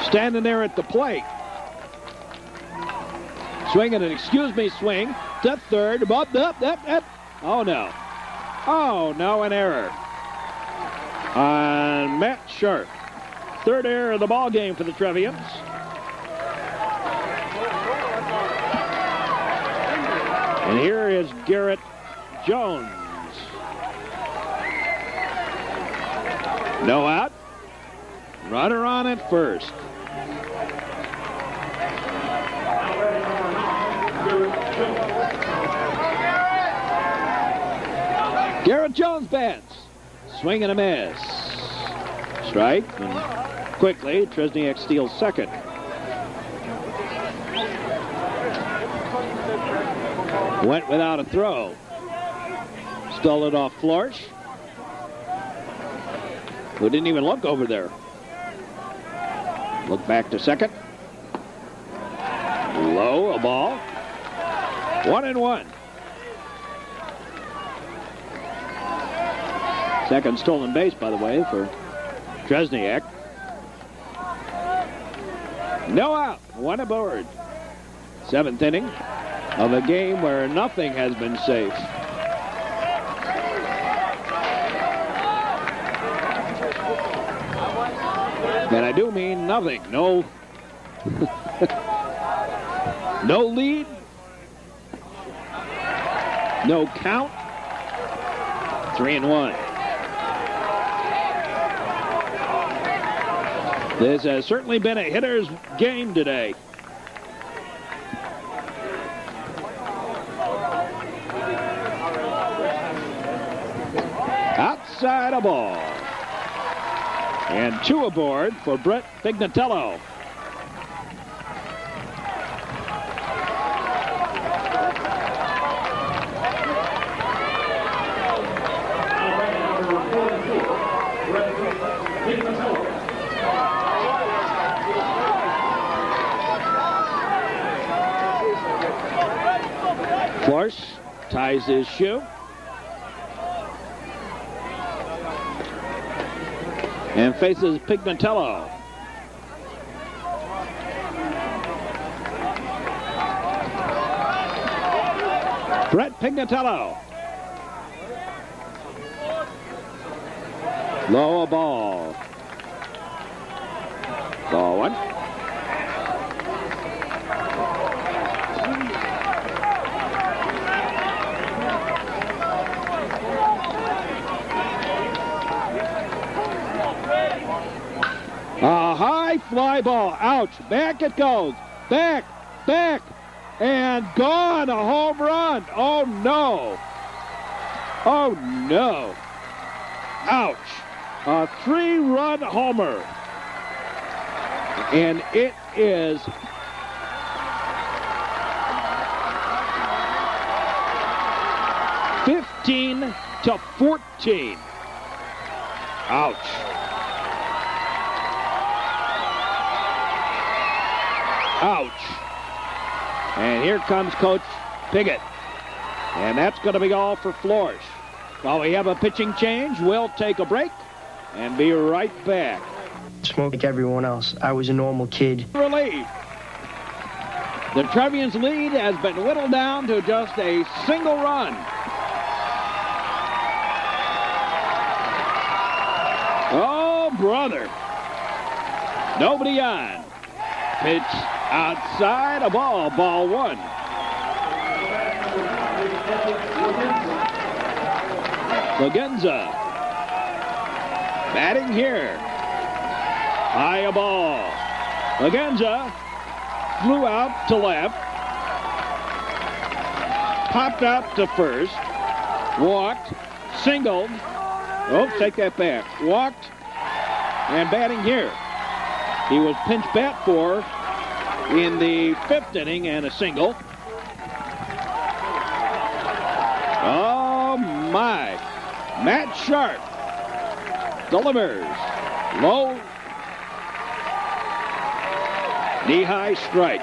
standing there at the plate. Swinging an excuse me swing to third. Up. Oh, no. Oh, no, an error on Matt Sharp. Third error of the ball game for the Trevians. And here is Garrett Jones. No out. Runner on at first. Garrett Jones bats. Swing and a miss. Strike. And quickly, Tresniak steals second. Went without a throw. Stole it off Florsch, who didn't even look over there. Look back to second. Low, a ball. 1-1. Second stolen base, by the way, for Tresniak. No out, 1 aboard. 7th inning of a game where nothing has been safe. And I do mean nothing. No, no lead, no count. 3-1. This has certainly been a hitter's game today. Outside a ball. And 2 aboard for Brett Pignatello. Florsch ties his shoe. And faces Pignatello. Brett Pignatello. Low a ball. Ball 1. A high fly ball. Ouch. Back it goes. Back. And gone. A home run. Oh, no. Oh, no. Ouch. A 3-run homer. And it is (15-14). Ouch. Ouch. And here comes Coach Piggott. And that's going to be all for Florsch. While we have a pitching change, we'll take a break and be right back. Smoke like everyone else. I was a normal kid. Relief. The Trevians lead has been whittled down to just a single run. Oh, brother. Nobody on. Pitch outside, a ball. Ball 1. Lagenza batting here. High a ball. Lagenza flew out to left. Popped out to first. Walked. Singled. Oh, take that back. Walked and batting here. He was pinch bat for in the 5th inning and a single. Oh, my. Matt Sharp delivers. Low. Knee-high strike.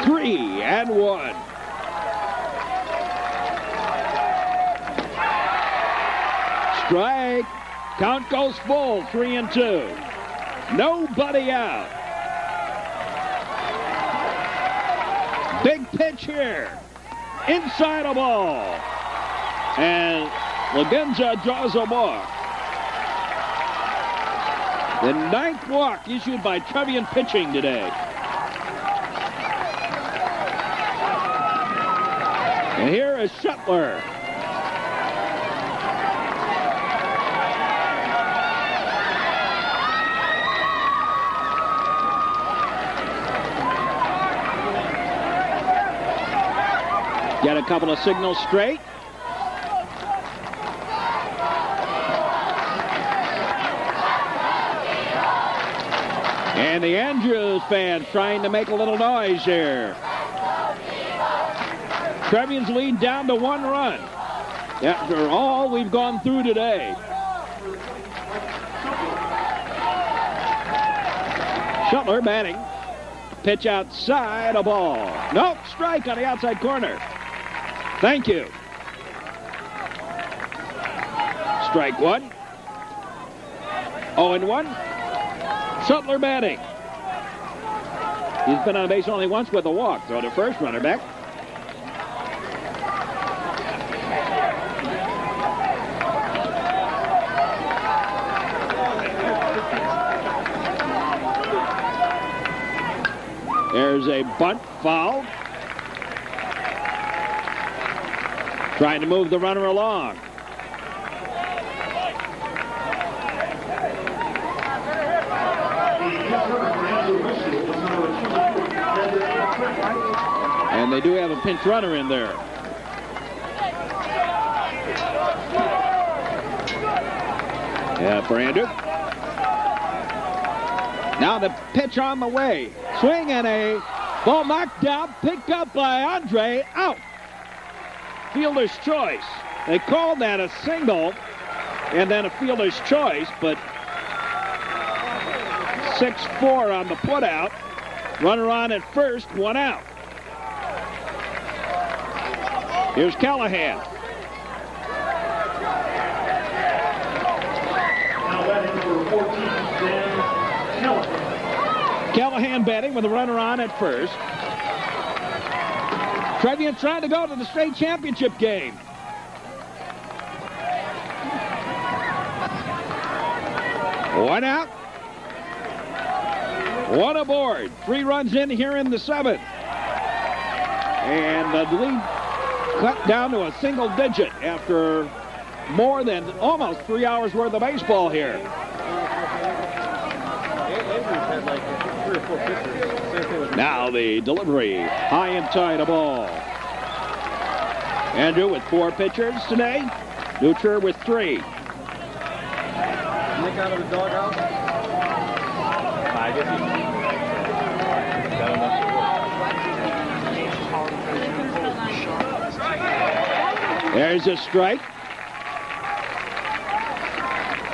3-1. Strike. Count goes full. 3-2. Nobody out. Big pitch here. Inside a ball. And Lagenza draws a walk. The 9th walk issued by Trevian pitching today. And here is Shuttler. Get a couple of signals straight. And the Andrews fans trying to make a little noise here. Trevians lead down to 1 run after all we've gone through today. Shuttler batting. Pitch outside, a ball. Nope, strike on the outside corner. Thank you. Strike 1. 0-1. Shuttler batting. He's been on base only once with a walk. Throw to first, runner back. There's a bunt foul. Trying to move the runner along. And they do have a pinch runner in there. Yeah, for Andrew. Now the pitch on the way. Swing and a ball knocked down, picked up by Andre, out. Fielder's choice. They called that a single and then a fielder's choice, but 6-4 on the putout. Runner on at first, 1 out. Here's Callahan. Now batting number 14, Dan Callahan. Callahan batting with a runner on at first. Trevian trying to go to the state championship game. One out. 1 aboard. 3 runs in here in the 7th. And the lead cut down to a single digit after more than almost 3 hours worth of baseball here. Now the delivery, high and tight a ball. Andrew with 4 pitchers today. Dutra with 3. Nick out of the doghouse? I guess he's got enough. There's a strike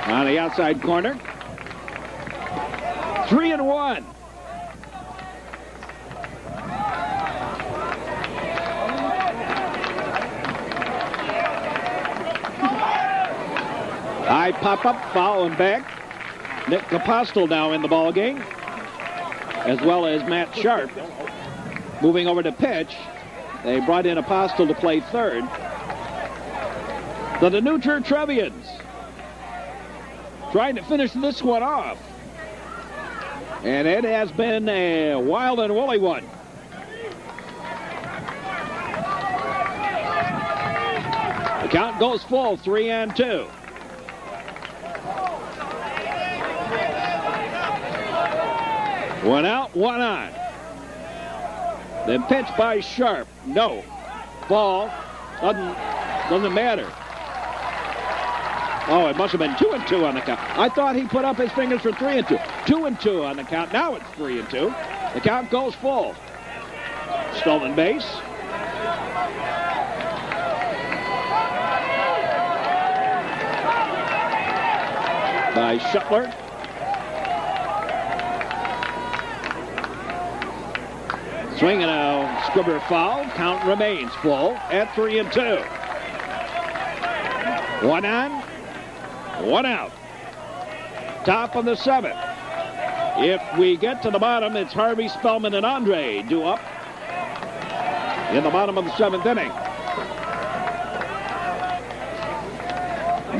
on the outside corner. 3-1. High pop-up, foul and back. Nick Capostel now in the ball game, as well as Matt Sharp. Moving over to pitch. They brought in Apostle to play third. The Denutra Trevians trying to finish this one off. And it has been a wild and woolly one. The count goes full, 3-2. One out, 1 on. The pitch by Sharp. No. Ball. Doesn't matter. Oh, it must have been 2-2 on the count. I thought he put up his fingers for 3-2. 2-2 on the count. Now it's 3-2. The count goes full. Stolen base. By Shuttler. Swing and a Squibber foul. Count remains full at 3-2. 1 on, 1 out. Top of the 7th. If we get to the bottom, it's Harvey, Spellman, and Andre due up in the bottom of the 7th inning.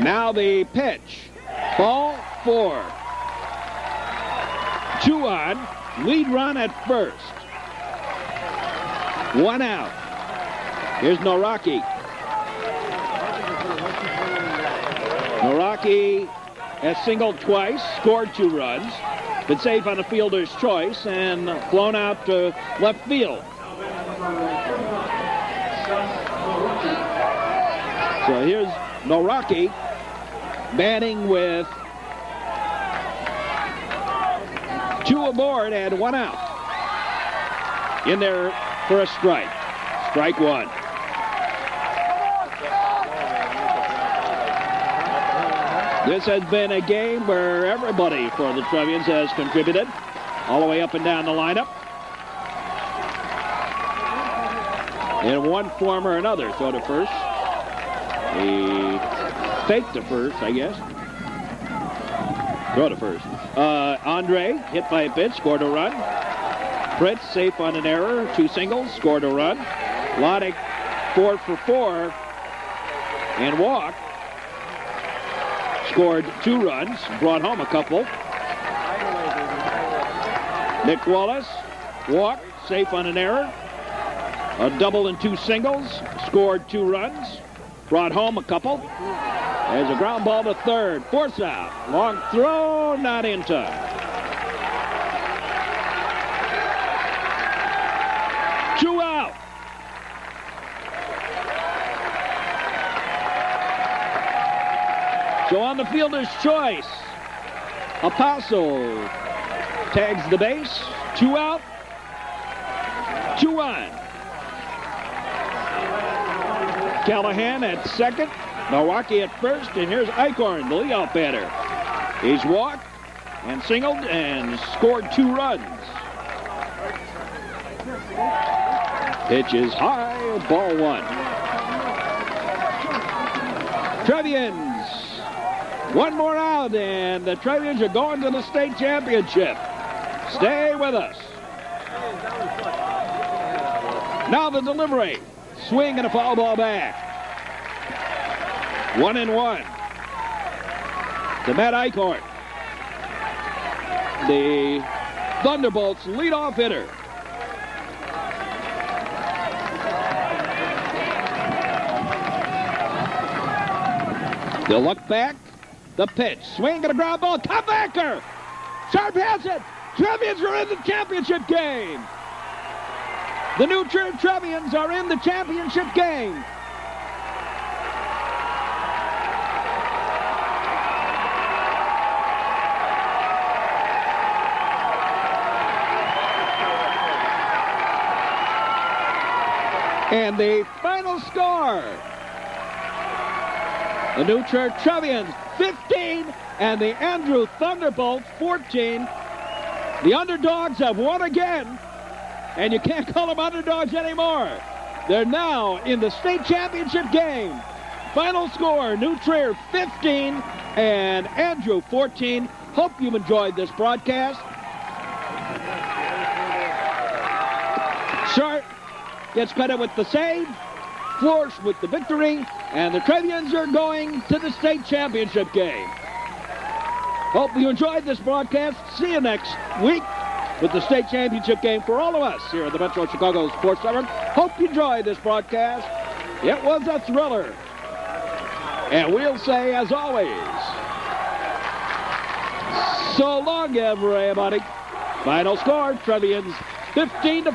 Now the pitch. Ball 4. 2 on. Lead run at first. 1 out. Here's Noraki. Noraki has singled twice, scored 2 runs, been safe on a fielder's choice, and flown out to left field. So here's Noraki batting with 2 aboard and 1 out. In there for a strike. Strike 1. This has been a game where everybody for the Trevians has contributed, all the way up and down the lineup. In one form or another, throw to first. He faked to first, I guess. Throw to first. Andre, hit by a pitch, scored a run. Fritz, safe on an error, 2 singles, scored a run. Loddick, 4 for 4, and walked. Scored 2 runs, brought home a couple. Nick Wallace walked, safe on an error. A double and 2 singles, scored 2 runs, brought home a couple. There's a ground ball to third, force out. Long throw, not in time. 2 out. So on the fielder's choice, Apostle tags the base. 2 out, 2 on. Callahan at second, Milwaukee at first, and here's Eichhorn, the leadoff batter. He's walked and singled and scored 2 runs. Pitch is high, ball 1. Trevians. 1 more out, and the Trevians are going to the state championship. Stay with us. Now the delivery. Swing and a foul ball back. 1-1 to Matt Eichhorn, the Thunderbolts leadoff hitter. They'll look back. The pitch. Swing and a ground ball. Comebacker. Sharp has it. Trevians are in the championship game. The New Trevians are in the championship game. And the final score. The New Trevians 15 and the Andrew Thunderbolts 14. The underdogs have won again, and you can't call them underdogs anymore. They're now in the state championship game. Final score, New Trier 15 and Andrew 14. Hope you enjoyed this broadcast. Sharp gets credit with the save, Flores with the victory, and the Trevians are going to the state championship game. Hope you enjoyed this broadcast. See you next week with the state championship game for all of us here at the Metro Chicago Sports Center. Hope you enjoyed this broadcast. It was a thriller. And we'll say, as always, so long, everybody. Final score, Trevians 15-14.